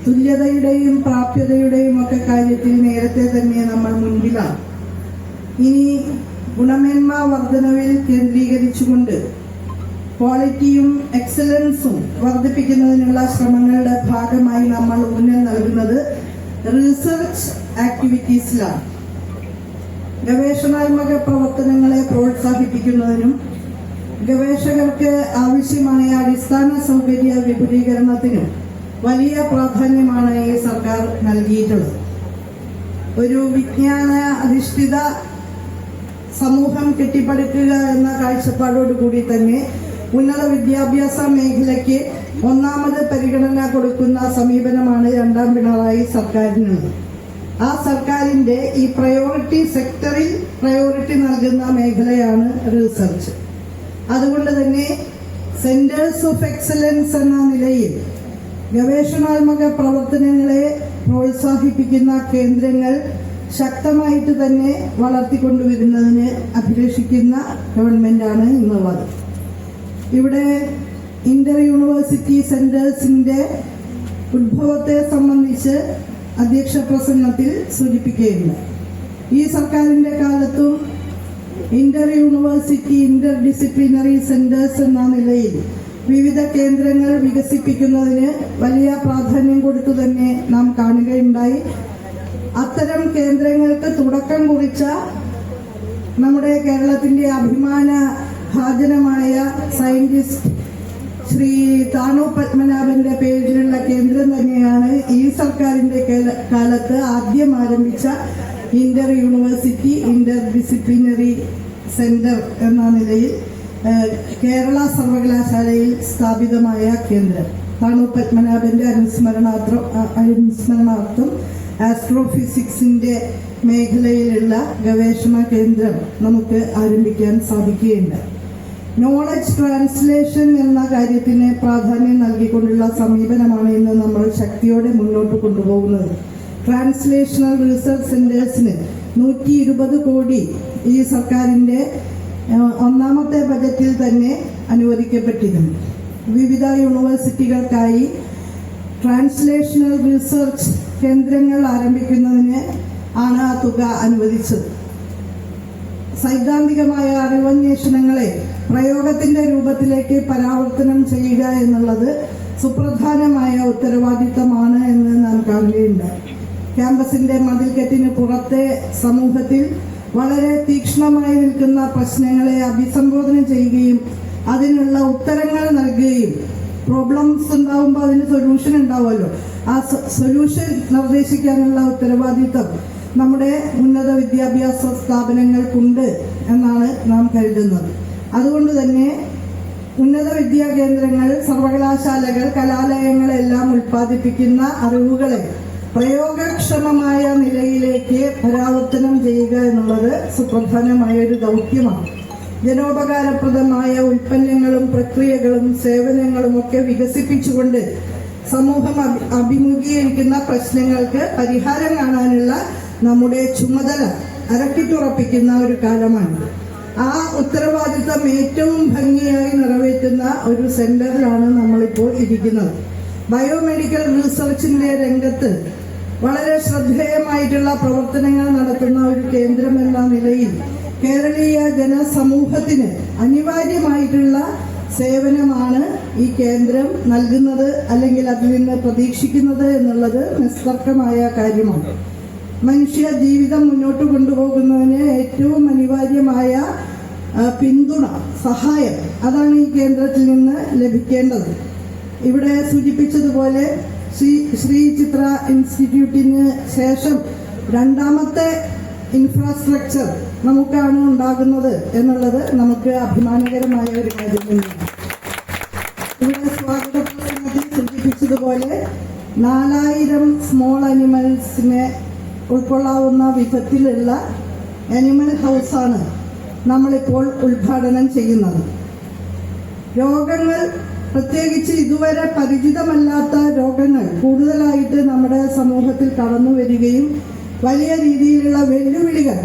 തുല്യതയുടെയും പ്രാപ്യതയുടെയും ഒക്കെ കാര്യത്തിൽ നേരത്തെ തന്നെ നമ്മൾ മുൻപിലാണ്. ഇനി ഗുണമേന്മ വർധനവിൽ കേന്ദ്രീകരിച്ചുകൊണ്ട് ക്വാളിറ്റിയും എക്സലൻസും വർദ്ധിപ്പിക്കുന്നതിനുള്ള ശ്രമങ്ങളുടെ ഭാഗമായി നമ്മൾ ഊന്നൽ നൽകുന്നത് റിസർച്ച് ആക്ടിവിറ്റീസിലാണ്. ഗവേഷണാത്മക പ്രവർത്തനങ്ങളെ പ്രോത്സാഹിപ്പിക്കുന്നതിനും ഗവേഷകർക്ക് ആവശ്യമായ അടിസ്ഥാന സൗകര്യ വിപുലീകരണത്തിനും വലിയ പ്രാധാന്യമാണ് ഈ സർക്കാർ നൽകിയിട്ടുള്ളത്. ഒരു വിജ്ഞാന അധിഷ്ഠിത സമൂഹം കെട്ടിപ്പടുക്കുക എന്ന കാഴ്ചപ്പാടോടുകൂടി തന്നെ ഉന്നത വിദ്യാഭ്യാസ മേഖലയ്ക്ക് ഒന്നാമത് പരിഗണന കൊടുക്കുന്ന സമീപനമാണ് രണ്ടാം പിണറായി സർക്കാരിനുള്ളത്. ആ സർക്കാരിന്റെ ഈ പ്രയോറിറ്റി സെക്ടറിൽ പ്രയോറിറ്റി നൽകുന്ന മേഖലയാണ് റിസർച്ച്. അതുകൊണ്ട് തന്നെ സെന്റേഴ്സ് ഓഫ് എക്സലൻസ് എന്ന നിലയിൽ ഗവേഷണാത്മക പ്രവർത്തനങ്ങളെ പ്രോത്സാഹിപ്പിക്കുന്ന കേന്ദ്രങ്ങൾ ശക്തമായിട്ട് തന്നെ വളർത്തിക്കൊണ്ടുവരുന്നതിന് അഭിലഷിക്കുന്ന ഗവൺമെന്റാണ് ഇന്നുള്ളത്. ഇവിടെ ഇന്റർ യൂണിവേഴ്സിറ്റി സെന്റേഴ്സിന്റെ ഉത്ഭവത്തെ സംബന്ധിച്ച് അധ്യക്ഷ പ്രസംഗത്തിൽ സൂചിപ്പിക്കുകയുണ്ട്. ഈ സർക്കാരിന്റെ കാലത്തും Inter university Inter disciplinary centres എന്ന നിലയിൽ വിവിധ കേന്ദ്രങ്ങൾ വികസിപ്പിക്കുന്നതിന് വലിയ പ്രാധാന്യം കൊടുത്തു തന്നെ നാം കാണുകയുണ്ടായി. അത്തരം കേന്ദ്രങ്ങൾക്ക് തുടക്കം കുറിച്ച നമ്മുടെ കേരളത്തിന്റെ അഭിമാന ഭാജനമായ സയന്റിസ്റ്റ് ശ്രീ താണു പത്മനാഭന്റെ പേരിലുള്ള കേന്ദ്രം തന്നെയാണ് ഈ സർക്കാരിന്റെ കാലത്ത് ആദ്യം ആരംഭിച്ച Inter university Inter disciplinary centre എന്ന നിലയിൽ കേരള സർവകലാശാലയിൽ സ്ഥാപിതമായ കേന്ദ്രം. താണു പത്മനാഭന്റെ അനുസ്മരണാർത്ഥം ആസ്ട്രോഫിസിക്സിന്റെ മേഖലയിലുള്ള ഗവേഷണ കേന്ദ്രം നമുക്ക് ആരംഭിക്കാൻ സാധിക്കുകയുണ്ട്. നോളജ് ട്രാൻസ്ലേഷൻ എന്ന കാര്യത്തിന് പ്രാധാന്യം നൽകിക്കൊണ്ടുള്ള സമീപനമാണ് ഇന്ന് നമ്മൾ ശക്തിയോടെ മുന്നോട്ട് കൊണ്ടുപോകുന്നത്. ട്രാൻസ്ലേഷണൽ റിസർച്ച് സെന്റേഴ്സിന് 120 കോടി ഈ സർക്കാരിന്റെ ഒന്നാമത്തെ ബജറ്റിൽ തന്നെ അനുവദിക്കപ്പെട്ടിരുന്നു. വിവിധ യൂണിവേഴ്സിറ്റികൾക്കായി ട്രാൻസ്ലേഷണൽ റിസർച്ച് കേന്ദ്രങ്ങൾ ആരംഭിക്കുന്നതിന് ആണ് ആ തുക അനുവദിച്ചത്. സൈദ്ധാന്തികമായ അറിവന്വേഷണങ്ങളെ പ്രയോഗത്തിന്റെ രൂപത്തിലേക്ക് പരാവർത്തനം ചെയ്യുക എന്നുള്ളത് സുപ്രധാനമായ ഉത്തരവാദിത്തമാണ് എന്ന് നാം കാണുകയുണ്ട്. ക്യാമ്പസിന്റെ മതിൽക്കെട്ടിന് പുറത്തെ സമൂഹത്തിൽ വളരെ തീക്ഷ്ണമായി നിൽക്കുന്ന പ്രശ്നങ്ങളെ അഭിസംബോധന ചെയ്യുകയും അതിനുള്ള ഉത്തരങ്ങൾ നൽകുകയും, പ്രോബ്ലംസ് ഉണ്ടാവുമ്പോൾ അതിന് സൊല്യൂഷൻ ഉണ്ടാവുമല്ലോ, ആ സൊല്യൂഷൻ നിർദ്ദേശിക്കാനുള്ള ഉത്തരവാദിത്തം നമ്മുടെ ഉന്നത വിദ്യാഭ്യാസ സ്ഥാപനങ്ങൾക്കുണ്ട് എന്നാണ് നാം കരുതുന്നത്. അതുകൊണ്ട് തന്നെ ഉന്നത വിദ്യാ കേന്ദ്രങ്ങൾ, സർവകലാശാലകൾ, കലാലയങ്ങളെല്ലാം ഉൽപ്പാദിപ്പിക്കുന്ന അറിവുകളെ പ്രയോഗക്ഷമമായ നിലയിലേക്ക് പരാവർത്തനം ചെയ്യുക എന്നുള്ളത് സുപ്രധാനമായ ഒരു ദൗത്യമാണ്. ജനോപകാരപ്രദമായ ഉൽപ്പന്നങ്ങളും പ്രക്രിയകളും സേവനങ്ങളും ഒക്കെ വികസിപ്പിച്ചുകൊണ്ട് സമൂഹം അഭിമുഖീകരിക്കുന്ന പ്രശ്നങ്ങൾക്ക് പരിഹാരം കാണാനുള്ള നമ്മുടെ ചുമതല അരക്കിട്ടുറപ്പിക്കുന്ന ഒരു കാലമാണ്. ആ ഉത്തരവാദിത്തം ഏറ്റവും ഭംഗിയായി നിറവേറ്റുന്ന ഒരു സെന്ററിലാണ് നമ്മളിപ്പോൾ ഇരിക്കുന്നത്. ബയോമെഡിക്കൽ റിസർച്ചിന്റെ രംഗത്ത് വളരെ ശ്രദ്ധേയമായിട്ടുള്ള പ്രവർത്തനങ്ങൾ നടത്തുന്ന ഒരു കേന്ദ്രം എന്ന നിലയിൽ കേരളീയ ജനസമൂഹത്തിന് അനിവാര്യമായിട്ടുള്ള സേവനമാണ് ഈ കേന്ദ്രം നൽകുന്നത്, അല്ലെങ്കിൽ അതിൽ നിന്ന് പ്രതീക്ഷിക്കുന്നത് എന്നുള്ളത് നിസ്തർക്കമായ കാര്യമാണ്. മനുഷ്യ ജീവിതം മുന്നോട്ട് കൊണ്ടുപോകുന്നതിന് ഏറ്റവും അനിവാര്യമായ പിന്തുണ, സഹായം, അതാണ് ഈ കേന്ദ്രത്തിൽ നിന്ന് ലഭിക്കേണ്ടത്. ഇവിടെ സൂചിപ്പിച്ചതുപോലെ ശ്രീ ചിത്ര ഇൻസ്റ്റിറ്റ്യൂട്ടിന് ശേഷം രണ്ടാമത്തെ ഇൻഫ്രാസ്ട്രക്ചർ നമുക്കാണ് ഉണ്ടാകുന്നത് എന്നുള്ളത് നമുക്ക് അഭിമാനകരമായ ഒരു കാര്യം തന്നെയാണ്. ഇവിടെ സ്വാഗത പ്രസംഗത്തിൽ സൂചിപ്പിച്ചതുപോലെ 4000 സ്മോൾ അനിമൽസിനെ ഉൾക്കൊള്ളാവുന്ന വിധത്തിലുള്ള അനിമൽ ഹൗസാണ് നമ്മളിപ്പോൾ ഉദ്ഘാടനം ചെയ്യുന്നത്. രോഗങ്ങൾ, പ്രത്യേകിച്ച് ഇതുവരെ പരിചിതമല്ലാത്ത രോഗങ്ങൾ കൂടുതലായിട്ട് നമ്മുടെ സമൂഹത്തിൽ കടന്നു വരികയും വലിയ രീതിയിലുള്ള വെല്ലുവിളികൾ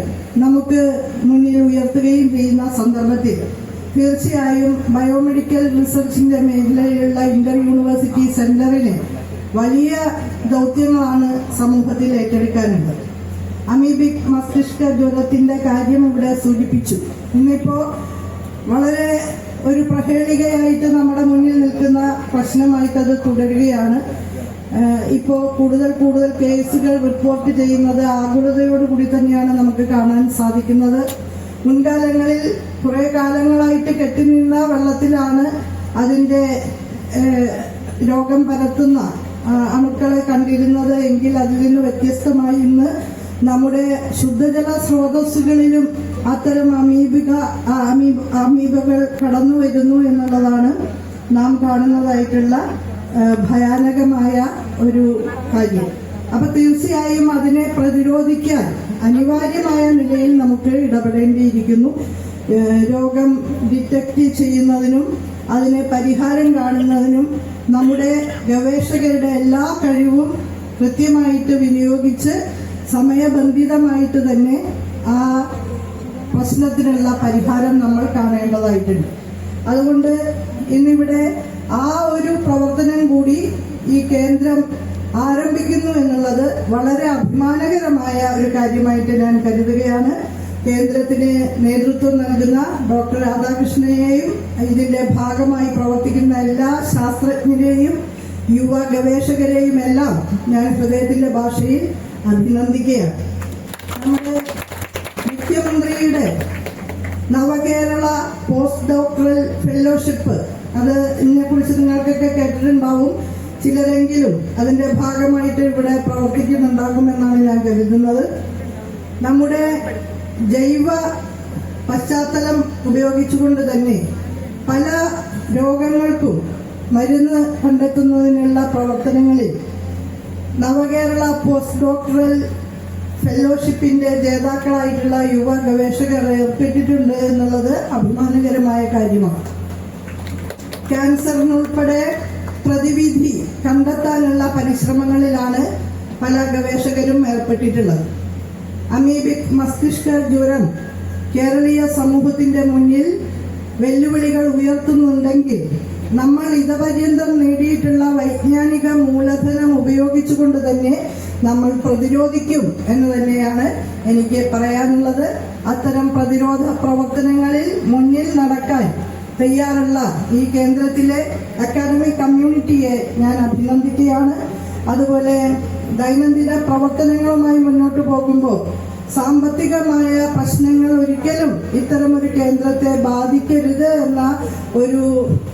നമുക്ക് മുന്നിൽ ഉയർത്തുകയും ചെയ്യുന്ന സന്ദർഭത്തിൽ തീർച്ചയായും ബയോമെഡിക്കൽ റിസർച്ചിന്റെ മേഖലയിലുള്ള ഇന്റർ യൂണിവേഴ്സിറ്റി സെന്ററിന് വലിയ ദൗത്യങ്ങളാണ് സമൂഹത്തിൽ ഏറ്റെടുക്കാനുള്ളത്. അമീബിക് മസ്തിഷ്ക ജ്വരത്തിന്റെ കാര്യം ഇവിടെ സൂചിപ്പിച്ചു. ഇന്നിപ്പോ വളരെ ഒരു പ്രഹേളികയായിട്ട് നമ്മുടെ മുന്നിൽ നിൽക്കുന്ന പ്രശ്നമായിട്ട് അത് തുടരുകയാണ്. ഇപ്പോൾ കൂടുതൽ കേസുകൾ റിപ്പോർട്ട് ചെയ്യുന്നത് ആകുലതയോടുകൂടി തന്നെയാണ് നമുക്ക് കാണാൻ സാധിക്കുന്നത്. മുൻകാലങ്ങളിൽ കുറെ കാലങ്ങളായിട്ട് കെട്ടിനിന്ന വെള്ളത്തിലാണ് അതിന്റെ രോഗം പരത്തുന്ന അണുക്കളെ കണ്ടിരുന്നത് എങ്കിൽ അതിൽ നിന്ന് വ്യത്യസ്തമായി ഇന്ന് നമ്മുടെ ശുദ്ധജല സ്രോതസ്സുകളിലും അത്തരം അമീബകൾ കടന്നു വരുന്നു എന്നുള്ളതാണ് നാം കാണുന്നതായിട്ടുള്ള ഭയാനകമായ ഒരു കാര്യം. അപ്പൊ തീർച്ചയായും അതിനെ പ്രതിരോധിക്കാൻ അനിവാര്യമായ നിലയിൽ നമുക്ക് ഇടപെടേണ്ടിയിരിക്കുന്നു. രോഗം ഡിറ്റക്ട് ചെയ്യുന്നതിനും അതിനെ പരിഹാരം കാണുന്നതിനും നമ്മുടെ ഗവേഷകരുടെ എല്ലാ കഴിവും കൃത്യമായിട്ട് വിനിയോഗിച്ച് സമയബന്ധിതമായിട്ട് തന്നെ ആ പ്രശ്നത്തിനുള്ള പരിഹാരം നമ്മൾ കാണേണ്ടതായിട്ടുണ്ട്. അതുകൊണ്ട് ഇന്നിവിടെ ആ ഒരു പ്രവർത്തനം കൂടി ഈ കേന്ദ്രം ആരംഭിക്കുന്നു എന്നുള്ളത് വളരെ അഭിമാനകരമായ ഒരു കാര്യമായിട്ട് ഞാൻ കരുതുകയാണ്. കേന്ദ്രത്തിന് നേതൃത്വം നൽകുന്ന ഡോക്ടർ രാധാകൃഷ്ണനെയും ഇതിന്റെ ഭാഗമായി പ്രവർത്തിക്കുന്ന എല്ലാ ശാസ്ത്രജ്ഞരെയും യുവ ഗവേഷകരെയും എല്ലാം ഞാൻ ഹൃദയത്തിന്റെ ഭാഷയിൽ അഭിനന്ദിക്കുകയാണ്. നമ്മുടെ മുഖ്യമന്ത്രിയുടെ നവകേരള പോസ്റ്റ് ഡോക്ടറൽ ഫെലോഷിപ്പ്, അത് ഇതിനെക്കുറിച്ച് നിങ്ങൾക്കൊക്കെ കേട്ടിട്ടുണ്ടാവും. ചിലരെങ്കിലും അതിന്റെ ഭാഗമായിട്ട് ഇവിടെ പ്രവർത്തിക്കുന്നുണ്ടാകുമെന്നാണ് ഞാൻ കരുതുന്നത്. നമ്മുടെ ജൈവ പശ്ചാത്തലം ഉപയോഗിച്ചുകൊണ്ട് തന്നെ പല രോഗങ്ങൾക്കും മരുന്ന് കണ്ടെത്തുന്നതിനുള്ള പ്രവർത്തനങ്ങളിൽ നവകേരള പോസ്റ്റ് ഡോക്ടറൽ ഫെലോഷിപ്പിന്റെ ജേതാക്കളായിട്ടുള്ള യുവ ഗവേഷകർ ഏർപ്പെട്ടിട്ടുണ്ട് എന്നുള്ളത് അഭിമാനകരമായ കാര്യമാണ്. ക്യാൻസറിനുൾപ്പെടെ പ്രതിവിധി കണ്ടെത്താനുള്ള പരിശ്രമങ്ങളിലാണ് പല ഗവേഷകരും ഏർപ്പെട്ടിട്ടുള്ളത്. അമീബിക് മസ്തിഷ്ക ജ്വരം കേരളീയ സമൂഹത്തിന്റെ മുന്നിൽ വെല്ലുവിളികൾ ഉയർത്തുന്നുണ്ടെങ്കിൽ നമ്മൾ ഇതപര്യന്തം നേടിയിട്ടുള്ള വൈജ്ഞാനിക മൂലധനം ഉപയോഗിച്ചുകൊണ്ട് തന്നെ നമ്മൾ പ്രതിരോധിക്കും എന്ന് തന്നെയാണ് എനിക്ക് പറയാനുള്ളത്. അത്തരം പ്രതിരോധ പ്രവർത്തനങ്ങളിൽ മുന്നിൽ നടക്കാൻ തയ്യാറുള്ള ഈ കേന്ദ്രത്തിലെ അക്കാദമിക് കമ്മ്യൂണിറ്റിയെ ഞാൻ അഭിനന്ദിക്കുകയാണ്. അതുപോലെ ദൈനംദിന പ്രവർത്തനങ്ങളുമായി മുന്നോട്ട് പോകുമ്പോൾ സാമ്പത്തികമായ പ്രശ്നങ്ങൾ ഒരിക്കലും ഇത്തരമൊരു കേന്ദ്രത്തെ ബാധിക്കരുത് എന്ന ഒരു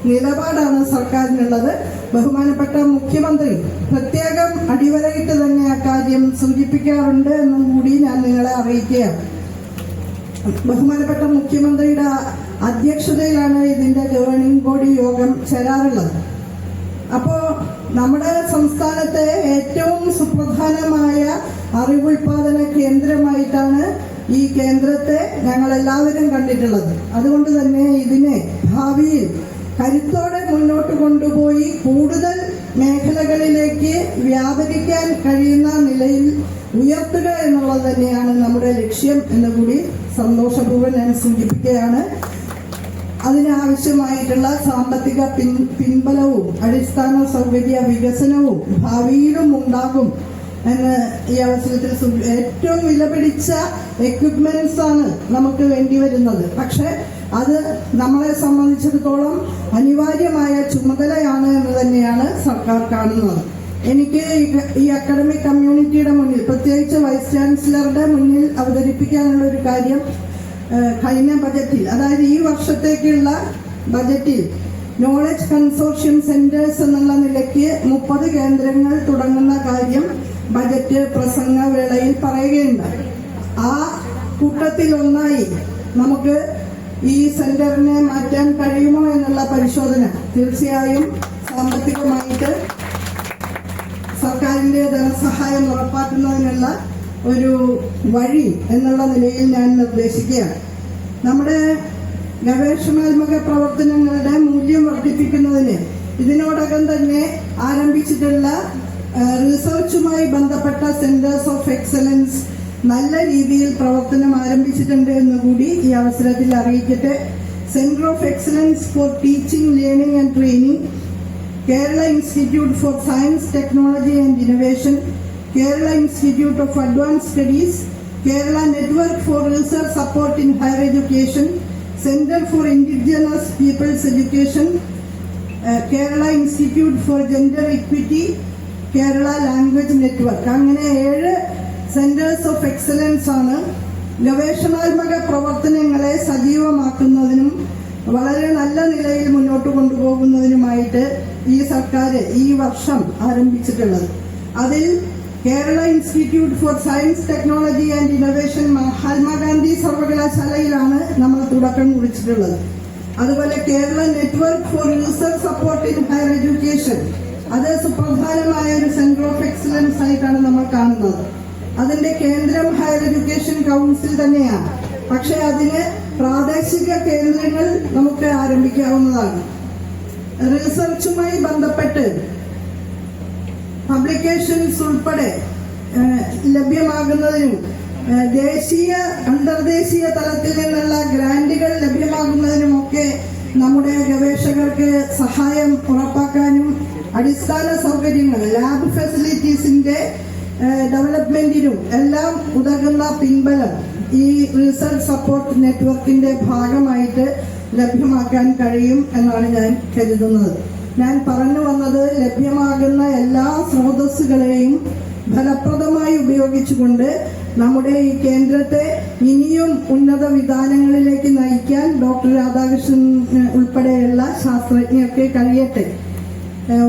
നിലപാടാണ് സർക്കാരിനുള്ളത്. ബഹുമാനപ്പെട്ട മുഖ്യമന്ത്രി പ്രത്യേകം അടിവരയിട്ട് തന്നെ അക്കാര്യം സൂചിപ്പിക്കാറുണ്ട് എന്നും കൂടി ഞാൻ നിങ്ങളെ അറിയിക്കുകയാണ്. ബഹുമാനപ്പെട്ട മുഖ്യമന്ത്രിയുടെ അധ്യക്ഷതയിലാണ് ഇതിന്റെ ഗവേണിംഗ് ബോഡി യോഗം ചേരാറുള്ളത്. അപ്പോ നമ്മുടെ സംസ്ഥാനത്തെ ഏറ്റവും സുപ്രധാനമായ അറിവുൽപാദന കേന്ദ്രമായിട്ടാണ് ഈ കേന്ദ്രത്തെ ഞങ്ങൾ എല്ലാവരും കണ്ടിട്ടുള്ളത്. അതുകൊണ്ട് തന്നെ ഇതിനെ ഭാവിയിൽ കരുത്തോടെ മുന്നോട്ട് കൊണ്ടുപോയി കൂടുതൽ മേഖലകളിലേക്ക് വ്യാപരിക്കാൻ കഴിയുന്ന നിലയിൽ ഉയർത്തുക എന്നുള്ളത് തന്നെയാണ് നമ്മുടെ ലക്ഷ്യം എന്നുകൂടി സന്തോഷപൂർവ്വം ഞാൻ സൂചിപ്പിക്കുകയാണ്. അതിനാവശ്യമായിട്ടുള്ള സാമ്പത്തിക പിൻബലവും അടിസ്ഥാന സൗകര്യ വികസനവും ഭാവിയിലും ഉണ്ടാകും എന്ന് ഈ അവസരത്തിൽ ഏറ്റവും വിലപിടിച്ച എക്വിപ്മെന്റ്സ് ആണ് നമുക്ക് വേണ്ടി വരുന്നത്. പക്ഷെ അത് നമ്മളെ സംബന്ധിച്ചിടത്തോളം അനിവാര്യമായ ചുമതലയാണ് എന്ന് തന്നെയാണ് സർക്കാർ കാണുന്നത്. എനിക്ക് ഈ അക്കാഡമിക് കമ്മ്യൂണിറ്റിയുടെ മുന്നിൽ, പ്രത്യേകിച്ച് വൈസ് ചാൻസലറുടെ മുന്നിൽ അവതരിപ്പിക്കാനുള്ള ഒരു കാര്യം, കഴിഞ്ഞ ബജറ്റിൽ, അതായത് ഈ വർഷത്തേക്കുള്ള ബജറ്റിൽ നോളജ് കൺസോർഷ്യം സെന്റേഴ്സ് എന്നുള്ള നിലയ്ക്ക് 30 കേന്ദ്രങ്ങൾ തുടങ്ങുന്ന കാര്യം ബജറ്റ് പ്രസംഗ വേളയിൽ പറയുകയുണ്ടായി. ആ കൂട്ടത്തിലൊന്നായി നമുക്ക് ഈ സെന്ററിനെ മാറ്റാൻ കഴിയുമോ എന്നുള്ള പരിശോധന തീർച്ചയായും സാമ്പത്തികമായിട്ട് സർക്കാരിന്റെ ധനസഹായം ഉറപ്പാക്കുന്നതിനുള്ള ഒരു വഴി എന്നുള്ള നിലയിൽ ഞാൻ നിർദ്ദേശിക്കുകയാണ്. നമ്മുടെ ഗവേഷണാത്മക പ്രവർത്തനങ്ങളുടെ മൂല്യം വർദ്ധിപ്പിക്കുന്നതിന് ഇതിനോടകം തന്നെ ആരംഭിച്ചിട്ടുള്ള റിസർച്ചുമായി ബന്ധപ്പെട്ട സെന്റേഴ്സ് ഓഫ് എക്സലൻസ് നല്ല രീതിയിൽ പ്രവർത്തനം ആരംഭിച്ചിട്ടുണ്ട് എന്നുകൂടി ഈ അവസരത്തിൽ അറിയിക്കട്ടെ. Centre of excellence for teaching, learning and training, Kerala Institute for Science, Technology and Innovation, Kerala Institute of Advanced Studies, Kerala Network for Research Support in Higher Education, Center for Indigenous People's Education, Kerala Institute for Gender Equity, Kerala Language Network. അങ്ങനെ 7 സെന്റേഴ്സ് ഓഫ് എക്സലൻസ് ആണ് ഗവേഷണാത്മക പ്രവർത്തനങ്ങളെ സജീവമാക്കുന്നതിനും വളരെ നല്ല നിലയിൽ മുന്നോട്ട് കൊണ്ടുപോകുന്നതിനുമായിട്ട് ഈ സർക്കാർ ഈ വർഷം ആരംഭിച്ചിട്ടുള്ളത്. അതിൽ Kerala institute for science, technology and innovation Mahatma Gandhi സർവകലാശാലയിലാണ് നമ്മൾ തുടക്കം കുറിച്ചിട്ടുള്ളത്. അതുപോലെ Kerala network for research support in higher education, അത് സുപ്രധാനമായ ഒരു സെന്റർ ഓഫ് എക്സലൻസ് ആയിട്ടാണ് നമ്മൾ കാണുന്നത്. അതിന്റെ കേന്ദ്രം ഹയർ എഡ്യൂക്കേഷൻ കൗൺസിൽ തന്നെയാണ്. പക്ഷെ അതിന് പ്രാദേശിക കേന്ദ്രങ്ങൾ നമുക്ക് ആരംഭിക്കാവുന്നതാണ്. റിസർച്ചുമായി ബന്ധപ്പെട്ട് പബ്ലിക്കേഷൻസ് ഉൾപ്പെടെ ലഭ്യമാകുന്നതിനും ദേശീയ അന്തർദേശീയ തലത്തിൽ നിന്നുള്ള ഗ്രാന്റുകൾ ലഭ്യമാകുന്നതിനുമൊക്കെ നമ്മുടെ ഗവേഷകർക്ക് സഹായം ഉറപ്പാക്കാനും അടിസ്ഥാന സൗകര്യങ്ങൾ, ലാബ് ഫെസിലിറ്റീസിന്റെ ഡെവലപ്മെന്റിനും എല്ലാം ഉതകുന്ന പിൻബലം ഈ റിസർച്ച് സപ്പോർട്ട് നെറ്റ്വർക്കിന്റെ ഭാഗമായിട്ട് ലഭ്യമാക്കാൻ കഴിയും എന്നാണ് ഞാൻ കരുതുന്നത്. ഞാൻ പറഞ്ഞു വന്നത്, ലഭ്യമാകുന്ന എല്ലാ സ്രോതസ്സുകളെയും ഫലപ്രദമായി ഉപയോഗിച്ചുകൊണ്ട് നമ്മുടെ ഈ കേന്ദ്രത്തെ ഇനിയും ഉന്നത വിധാനങ്ങളിലേക്ക് നയിക്കാൻ ഡോക്ടർ രാധാകൃഷ്ണൻ ഉൾപ്പെടെയുള്ള ശാസ്ത്രജ്ഞർക്ക് കഴിയട്ടെ.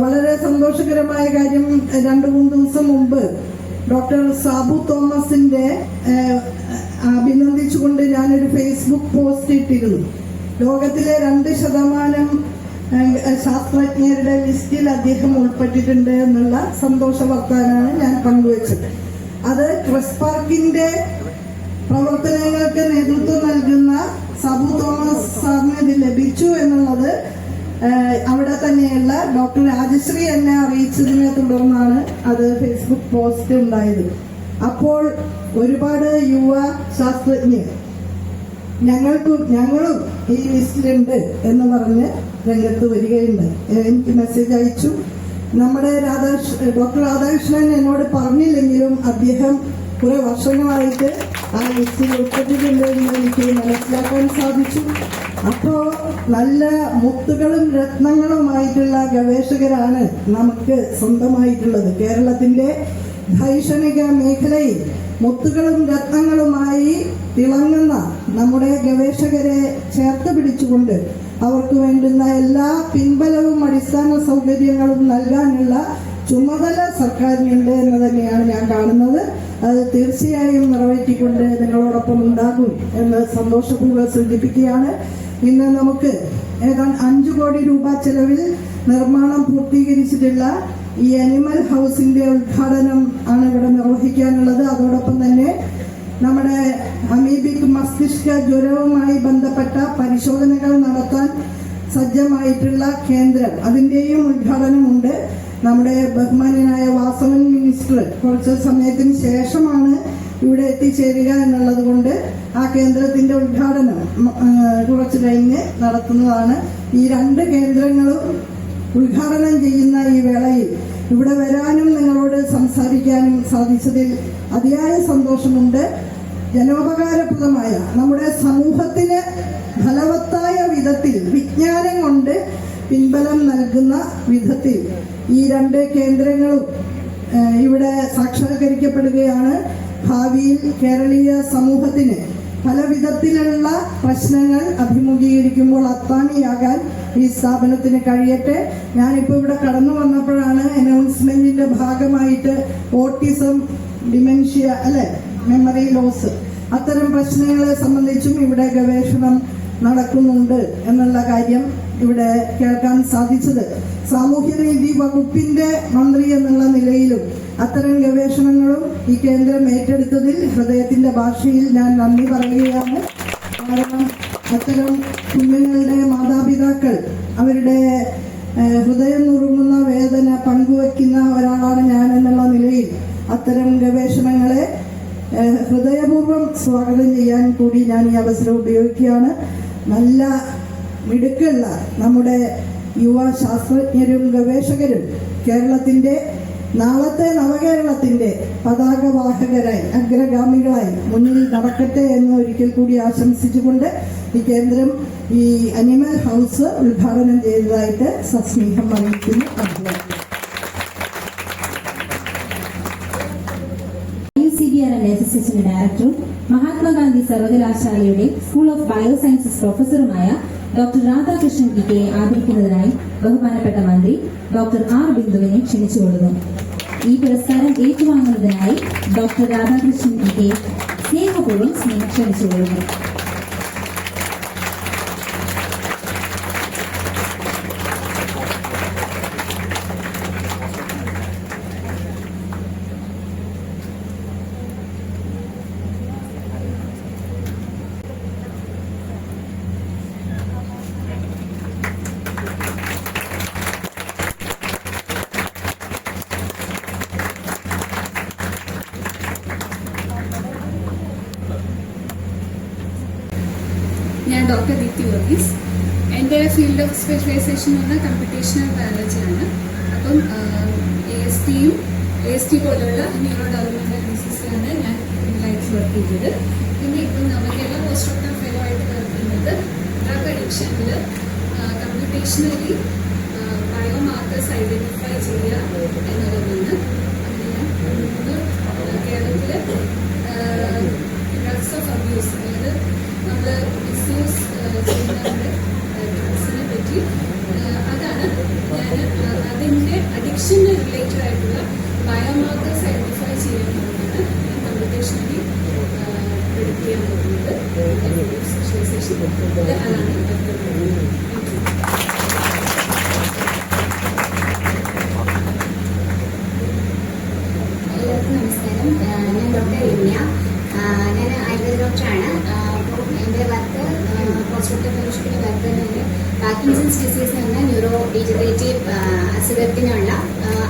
വളരെ സന്തോഷകരമായ കാര്യം, 2-3 ദിവസം മുമ്പ് ഡോക്ടർ സാബു തോമസിന്റെ അഭിനന്ദിച്ചുകൊണ്ട് ഞാനൊരു ഫേസ്ബുക്ക് പോസ്റ്റ് ഇട്ടിരുന്നു. ലോകത്തിലെ 2% ശാസ്ത്രജ്ഞരുടെ ലിസ്റ്റിൽ അദ്ദേഹം ഉൾപ്പെട്ടിട്ടുണ്ട് എന്നുള്ള സന്തോഷ വാർത്തയാണ് ഞാൻ പങ്കുവച്ചത്. അത് ക്രിസ്പാർക്കിന്റെ പ്രവർത്തനങ്ങൾക്ക് നേതൃത്വം നൽകുന്ന സാബു തോമസ് സാറിന് ഇത് ലഭിച്ചു എന്നുള്ളത് അവിടെ തന്നെയുള്ള ഡോക്ടർ രാജശ്രീ എന്നെ അറിയിച്ചതിനെ തുടർന്നാണ് അത് ഫേസ്ബുക്ക് പോസ്റ്റ് ഉണ്ടായത്. അപ്പോൾ ഒരുപാട് യുവ ശാസ്ത്രജ്ഞർ ഞങ്ങളും ഈ ലിസ്റ്റിലുണ്ട് എന്ന് പറഞ്ഞ് രംഗത്ത് വരികയുണ്ടായി. എനിക്ക് മെസ്സേജ് അയച്ചു. നമ്മുടെ ഡോക്ടർ രാധാകൃഷ്ണൻ എന്നോട് പറഞ്ഞില്ലെങ്കിലും അദ്ദേഹം കുറെ വർഷങ്ങളായിട്ട് ആ ലിസ്റ്റിൽ ഉൾപ്പെട്ടിട്ടുണ്ട് എന്ന് എനിക്ക് മനസ്സിലാക്കാൻ സാധിച്ചു. അപ്പോ നല്ല മുത്തുകളും രത്നങ്ങളുമായിട്ടുള്ള ഗവേഷകരാണ് നമുക്ക് സ്വന്തമായിട്ടുള്ളത്. കേരളത്തിന്റെ ധൈഷണിക മേഖലയിൽ മുത്തുകളും രത്നങ്ങളുമായി തിളങ്ങുന്ന നമ്മുടെ ഗവേഷകരെ ചേർത്ത് പിടിച്ചുകൊണ്ട് അവർക്ക് വേണ്ടുന്ന എല്ലാ പിൻബലവും അടിസ്ഥാന സൗകര്യങ്ങളും നൽകാനുള്ള ചുമതല സർക്കാരിനുണ്ട് എന്ന് തന്നെയാണ് ഞാൻ കാണുന്നത്. അത് തീർച്ചയായും നിറവേറ്റിക്കൊണ്ട് നിങ്ങളോടൊപ്പം ഉണ്ടാകും എന്ന് സന്തോഷപൂർവ്വം സൂചിപ്പിക്കുകയാണ്. ഇന്ന് നമുക്ക് ഏതാണ്ട് 5 കോടി രൂപ ചെലവിൽ നിർമ്മാണം പൂർത്തീകരിച്ചിട്ടുള്ള ഈ അനിമൽ ഹൗസിന്റെ ഉദ്ഘാടനം ആണ് ഇവിടെ നിർവഹിക്കാനുള്ളത്. അതോടൊപ്പം തന്നെ നമ്മുടെ അമീബിക് മസ്തിഷ്ക ജ്വരവുമായി ബന്ധപ്പെട്ട പരിശോധനകൾ നടത്താൻ സജ്ജമായിട്ടുള്ള കേന്ദ്രം, അതിന്റെയും ഉദ്ഘാടനമുണ്ട്. നമ്മുടെ ബഹുമാന്യനായ വാസവൻ മിനിസ്റ്റർ കുറച്ച് സമയത്തിന് ശേഷമാണ് ഇവിടെ എത്തിച്ചേരുക എന്നുള്ളത് കൊണ്ട് ആ കേന്ദ്രത്തിന്റെ ഉദ്ഘാടനം കുറച്ച് കഴിഞ്ഞ് നടത്തുന്നതാണ്. ഈ 2 കേന്ദ്രങ്ങളും ഉദ്ഘാടനം ചെയ്യുന്ന ഈ വേളയിൽ ഇവിടെ വരാനും നിങ്ങളോട് സംസാരിക്കാനും സാധിച്ചതിൽ അതിയായ സന്തോഷമുണ്ട്. ജനോപകാരപ്രദമായ നമ്മുടെ സമൂഹത്തിന് ഫലവത്തായ വിധത്തിൽ വിജ്ഞാനം കൊണ്ട് പിൻബലം നൽകുന്ന വിധത്തിൽ ഈ 2 കേന്ദ്രങ്ങളും ഇവിടെ സാക്ഷാത്കരിക്കപ്പെടുകയാണ്. ഭാവിയിൽ കേരളീയ സമൂഹത്തിന് പല വിധത്തിലുള്ള പ്രശ്നങ്ങൾ അഭിമുഖീകരിക്കുമ്പോൾ അത്താണിയാകാൻ ഈ സ്ഥാപനത്തിന് കഴിയട്ടെ. ഞാനിപ്പോൾ ഇവിടെ കടന്നു വന്നപ്പോഴാണ് അനൗൺസ്മെന്റിന്റെ ഭാഗമായിട്ട് ഓട്ടിസം, ഡിമെൻഷ്യ, മെമ്മറി ലോസ്, അത്തരം പ്രശ്നങ്ങളെ സംബന്ധിച്ചും ഇവിടെ ഗവേഷണം നടക്കുന്നുണ്ട് എന്നുള്ള കാര്യം ഇവിടെ കേൾക്കാൻ സാധിച്ചത്. സാമൂഹ്യനീതി വകുപ്പിന്റെ മന്ത്രി എന്നുള്ള നിലയിലും അത്തരം ഗവേഷണങ്ങളും ഈ കേന്ദ്രം ഏറ്റെടുത്തതിൽ ഹൃദയത്തിന്റെ ഭാഷയിൽ ഞാൻ നന്ദി പറയുകയാണ്. കാരണം അത്തരം കുഞ്ഞുങ്ങളുടെ മാതാപിതാക്കൾ അവരുടെ ഹൃദയം നുറുങ്ങുന്ന വേദന പങ്കുവയ്ക്കുന്ന ഒരാളാണ് ഞാൻ എന്നുള്ള നിലയിൽ അത്തരം ഗവേഷണങ്ങളെ ഹൃദയപൂർവ്വം സ്വാഗതം ചെയ്യാൻ കൂടി ഞാൻ ഈ അവസരം ഉപയോഗിക്കുകയാണ്. നല്ല മിടുക്കുള്ള നമ്മുടെ യുവ ശാസ്ത്രജ്ഞരും ഗവേഷകരും കേരളത്തിന്റെ നാളത്തെ നവകേരളത്തിന്റെ പതാകവാഹകരായി അഗ്രഗാമികളായി മുന്നിൽ നടക്കട്ടെ എന്ന് ഒരിക്കൽ കൂടി ആശംസിച്ചുകൊണ്ട് ഈ കേന്ദ്രം ഈ അനിമൽ ഹൗസ് ഉദ്ഘാടനം ചെയ്തതായിട്ട് സസ്നേഹം അറിയിക്കുന്നു. IUCDR ഡയറക്ടറും മഹാത്മാഗാന്ധി സർവകലാശാലയുടെ സ്കൂൾ ഓഫ് ബയോസയൻസസ് പ്രൊഫസറുമായ ഡോക്ടർ രാധാകൃഷ്ണൻ PK ആദരിക്കുന്നതിനായി ബഹുമാനപ്പെട്ട മന്ത്രി ഡോക്ടർ R ബിന്ദുവിനെ ക്ഷണിച്ചുകൊള്ളുന്നു. ഈ പുരസ്കാരം ഏറ്റുവാങ്ങുന്നതിനായി ഡോക്ടർ രാധാകൃഷ്ണൻ PK സ്നേഹപൂർവ്വം ക്ഷണിച്ചുകൊള്ളുന്നു. ഞാൻ ഡോക്ടർ ദീപ്തി വർഗീസ്. എൻ്റെ ഫീൽഡ് ഓഫ് സ്പെഷ്യലൈസേഷൻ എന്ന് പറഞ്ഞാൽ കമ്പ്യൂട്ടേഷണൽ ബയോളജിയാണ്. അപ്പം AST പോലുള്ള ന്യൂറോ ഡെവലപ്മെന്റൽ ഡിസീസിലാണ് ഞാൻ ലൈഫ് വർക്ക് ചെയ്തത്. പിന്നെ ഇപ്പം നവകേരള പോസ്റ്റ് ഡോക്ടർ ഫെലോ ആയിട്ട് വർക്ക് ചെയ്യുന്നത് ഡ്രഗ് അഡിക്ഷനിൽ കമ്പ്യൂട്ടേഷണലി ബയോമാർക്കേഴ്സ് ഐഡന്റിഫൈ ചെയ്യുക എന്നുള്ളതാണ്. അങ്ങനെ ഞാൻ കേരളത്തിൽ ഡ്രഗ്സ് ഓഫ് അബ്യൂസ്, അതായത് നമ്മൾ മിസ്യൂസ് ചെയ്യുന്നവരുടെ ഡ്രഗ്സിനെ പറ്റി അതാണ് ഞാൻ അതിൻ്റെ അഡിക്ഷന് റിലേറ്റഡ് ആയിട്ടുള്ള ബയോമാർക്കേഴ്സ് ഐഡന്റിഫൈ ചെയ്യുന്നതാണ് കമ്പ്യൂട്ടേഷണലി പ്രെഡിക്റ്റ് ചെയ്യാൻ പോകുന്നത്. സ്പെഷ്യലൈസേഷൻ അതാണ്. എല്ലാവർക്കും നമസ്കാരം. ഞാൻ ഡോക്ടർ രമ്യ. ഞാൻ ആയുർവേദ ഡോക്ടറാണ്. അപ്പോൾ എൻ്റെ വർക്ക് പോസ്റ്റ് ഡോക്ടർ ഫെലോഷിപ്പിൻ്റെ വർക്ക് പാർക്കിൻസൺസ് ഡിസീസ് എന്ന ന്യൂറോ ഡീജനറേറ്റീവ് അസുഖത്തിനുള്ള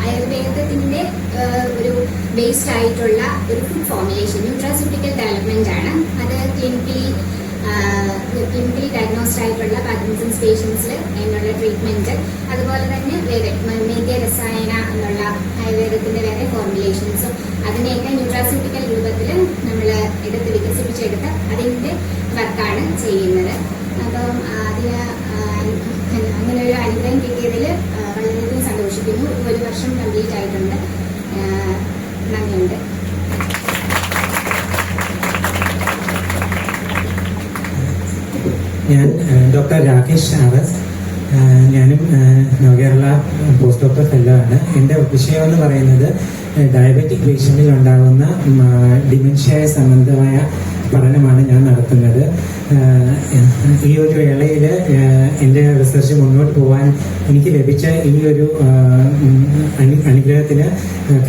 ആയുർവേദത്തിൻ്റെ ഒരു ബേസ്ഡ് ആയിട്ടുള്ള ഒരു ഫുഡ് ഫോർമുലേഷൻ ന്യൂട്രാസ്യൂട്ടിക്കൽ ഡെവലപ്മെന്റ് ആണ്. അത് ക്ലിനിക്കലി ഡയഗ്നോസ്ഡ് ആയിട്ടുള്ള പാർക്കിൻസൺസ് പേഷ്യൻസിൽ അതിനുള്ള ട്രീറ്റ്മെന്റ്, അതുപോലെ തന്നെ വേറെ മേധ്യരസായന എന്നുള്ള ആയുർവേദത്തിന്റെ വേറെ ഫോർമുലേഷൻസും അതിനെയൊക്കെ ന്യൂട്രാസ്യൂട്ടിക്കൽ രൂപത്തിൽ നമ്മൾ എടുത്ത് വികസിപ്പിച്ചെടുത്ത് അതിൻ്റെ വർക്കാണ് ചെയ്യുന്നത്. അപ്പം അതിന് അങ്ങനെ ഒരു അനുഗ്രഹം കിട്ടിയതിൽ വളരെയധികം സന്തോഷിക്കുന്നു. 1 വർഷം കംപ്ലീറ്റ് ആയിട്ടുണ്ട്. നന്ദിയുണ്ട്. ഞാൻ ഡോക്ടർ രാകേഷ് ആർ.എസ്. ഞാനും നവകേരള പോസ്റ്റ് ഡോക്ടർ ഫെല്ലോ ആണ്. എൻ്റെ വിഷയം എന്ന് പറയുന്നത് ഡയബറ്റിക് പേഷ്യന്റിൽ ഉണ്ടാകുന്ന ഡിമെൻഷ്യ സംബന്ധമായ പഠനമാണ് ഞാൻ നടത്തുന്നത്. ഈ ഒരു വേളയിൽ എൻ്റെ റിസർച്ച് മുന്നോട്ട് പോകാൻ എനിക്ക് ലഭിച്ച ഈ ഒരു അനുഗ്രഹത്തിന്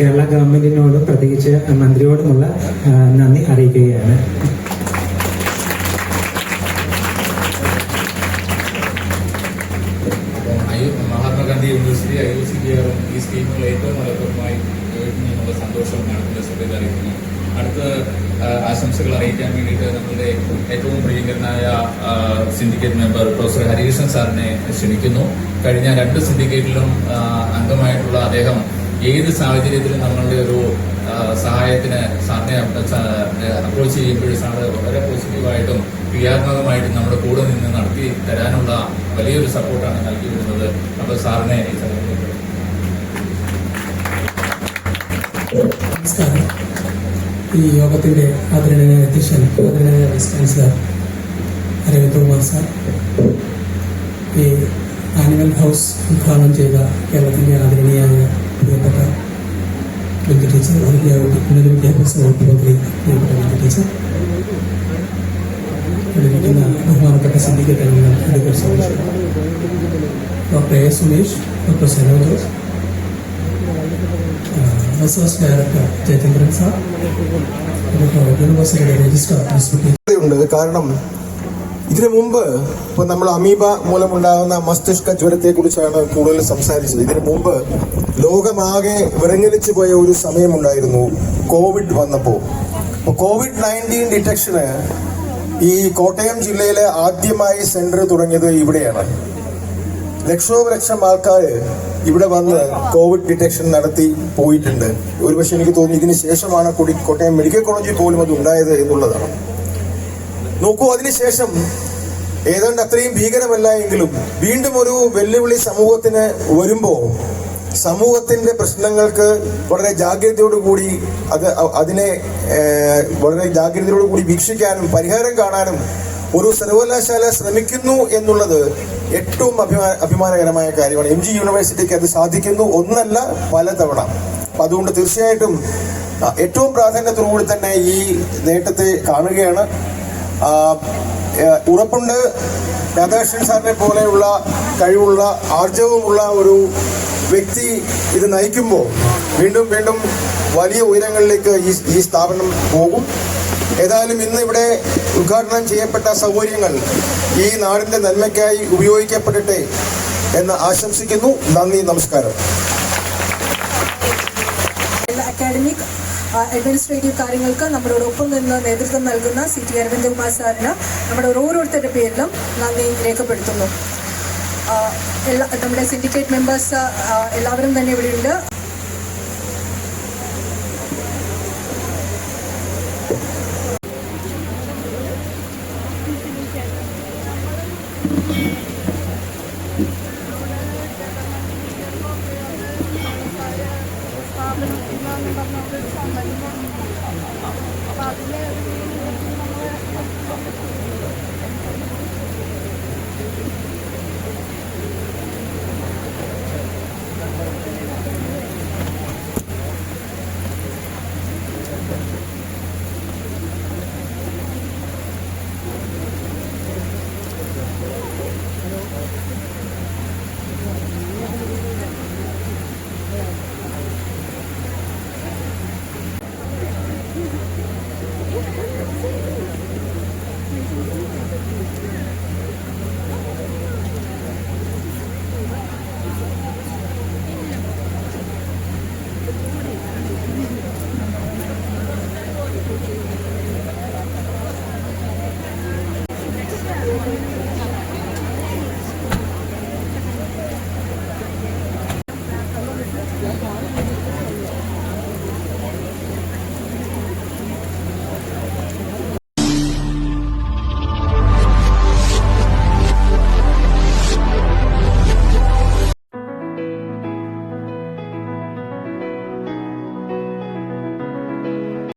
കേരള ഗവൺമെന്റിനോടും പ്രത്യേകിച്ച് മന്ത്രിയോടുമുള്ള നന്ദി അറിയിക്കുകയാണ്. മഹാത്മാഗാന്ധി യൂണിവേഴ്സിറ്റി IUCDR ഈ സ്കീമുകൾ ഏറ്റവും ഫലപ്രദമായി ഉപയോഗിക്കുന്നതിനുള്ള സന്തോഷം നടത്തുന്ന ശ്രദ്ധയിൽ അറിയിക്കുന്നു. അടുത്ത ആശംസകൾ അറിയിക്കാൻ വേണ്ടിയിട്ട് നമ്മളുടെ ഏറ്റവും പ്രിയങ്കരനായ സിൻഡിക്കേറ്റ് മെമ്പർ പ്രൊഫസർ ഹരികൃഷ്ണൻ സാറിനെ ക്ഷണിക്കുന്നു. കഴിഞ്ഞ 2 സിൻഡിക്കേറ്റിലും അംഗമായിട്ടുള്ള അദ്ദേഹം ഏത് സാഹചര്യത്തിലും നമ്മളുടെ ഒരു സഹായത്തിന് സാറിനെ അപ്രോച്ച് ചെയ്യുമ്പോൾ സാറ് വളരെ പോസിറ്റീവായിട്ടും ക്രിയാത്മകമായിട്ടും നമ്മുടെ കൂടെ നിന്ന് നടത്തി തരാനുള്ള വലിയൊരു സപ്പോർട്ടാണ് നൽകി വരുന്നത്. അപ്പോൾ സാറിനെ നമസ്കാരം. ഈ യോഗത്തിന്റെ ആദരണീയ അധ്യക്ഷൻ ആദരണീയ vice chancellor Aravind Kumar sir, ഈ ആനിമൽ ഹൗസ് ഉദ്ഘാടനം ചെയ്ത കേരളത്തിന്റെ ആദരണീയായ പ്രിയപ്പെട്ട ബിന്ദു ടീച്ചർ, ഉന്നത വിദ്യാഭ്യാസ വകുപ്പ് മന്ത്രി പ്രിയപ്പെട്ട ബിന്ദു ടീച്ചർ, ഇരിക്കുന്ന ബഹുമാനപ്പെട്ട സിൻഡിക്കേറ്റ് അംഗങ്ങൾ advocate Suresh, doctor A. Sumesh, doctor Seno Jose, research director Jayachandran sir, യൂണിവേഴ്സിറ്റിയുടെ രജിസ്ട്രാർ ഉണ്ട്. കാരണം ഇതിനു മുമ്പ് ഇപ്പൊ നമ്മൾ അമീബ മൂലമുണ്ടാകുന്ന മസ്തിഷ്ക ജ്വരത്തെ കുറിച്ചാണ് കൂടുതൽ സംസാരിച്ചത്. ഇതിനു മുമ്പ് ലോകമാകെ വിറങ്ങലിച്ചു പോയ ഒരു സമയമുണ്ടായിരുന്നു കോവിഡ് വന്നപ്പോൾ. COVID-19 ഡിറ്റക്ഷന് ഈ കോട്ടയം ജില്ലയിലെ ആദ്യമായി സെന്റർ തുടങ്ങിയത് ഇവിടെയാണ്. ലക്ഷോപലക്ഷം ആൾക്കാർ ഇവിടെ വന്ന് കോവിഡ് ഡിറ്റക്ഷൻ നടത്തി പോയിട്ടുണ്ട്. ഒരുപക്ഷെ എനിക്ക് തോന്നി ഇതിന് ശേഷമാണ് കോട്ടയം മെഡിക്കൽ കോളേജിൽ പോലും അത് ഉണ്ടായത് എന്നുള്ളതാണ്. നോക്കൂ, അതിനുശേഷം ഏതാണ്ട് അത്രയും ഭീകരമല്ല എങ്കിലും വീണ്ടും ഒരു വെല്ലുവിളി സമൂഹത്തിന് വരുമ്പോൾ സമൂഹത്തിന്റെ പ്രശ്നങ്ങൾക്ക് വളരെ ജാഗ്രതയോടുകൂടി അതിനെ വളരെ ജാഗ്രതയോടുകൂടി വീക്ഷിക്കാനും പരിഹാരം കാണാനും ഒരു സർവകലാശാല ശ്രമിക്കുന്നു എന്നുള്ളത് ഏറ്റവും അഭിമാനകരമായ കാര്യമാണ്. MG യൂണിവേഴ്സിറ്റിക്ക് അത് സാധിക്കുന്നു, ഒന്നല്ല പലതവണ. അപ്പം അതുകൊണ്ട് തീർച്ചയായിട്ടും ഏറ്റവും പ്രാധാന്യത്തോടുകൂടി തന്നെ ഈ നേട്ടത്തെ കാണുകയാണ്. ഉറപ്പുണ്ട് രാധാകൃഷ്ണൻ സാറിനെ പോലെയുള്ള കഴിവുള്ള ആർജവമുള്ള ഒരു വ്യക്തി ഇത് നയിക്കുമ്പോൾ വീണ്ടും വീണ്ടും വലിയ ഉയരങ്ങളിലേക്ക് ഈ സ്ഥാപനം പോകും. ഏതായാലും ഇന്ന് ഇവിടെ ഉദ്ഘാടനം ചെയ്യപ്പെട്ട സൗകര്യങ്ങൾ ഈ നാടിന്റെ നന്മയ്ക്കായി ഉപയോഗിക്കപ്പെടട്ടെ എന്ന് ആശംസിക്കുന്നു. നന്ദി, നമസ്കാരം. അക്കാഡമിക് അഡ്മിനിസ്ട്രേറ്റീവ് കാര്യങ്ങൾക്ക് നമ്മളോടൊപ്പം നിന്ന് നേതൃത്വം നൽകുന്ന CT അരവിന്ദകുമാർ സാറിന് നമ്മുടെ ഓരോരുത്തരുടെ പേരിലും നന്ദി രേഖപ്പെടുത്തുന്നു. നമ്മുടെ സിൻഡിക്കേറ്റ് മെമ്പേഴ്സ് എല്ലാവരും തന്നെ ഇവിടെയുണ്ട്.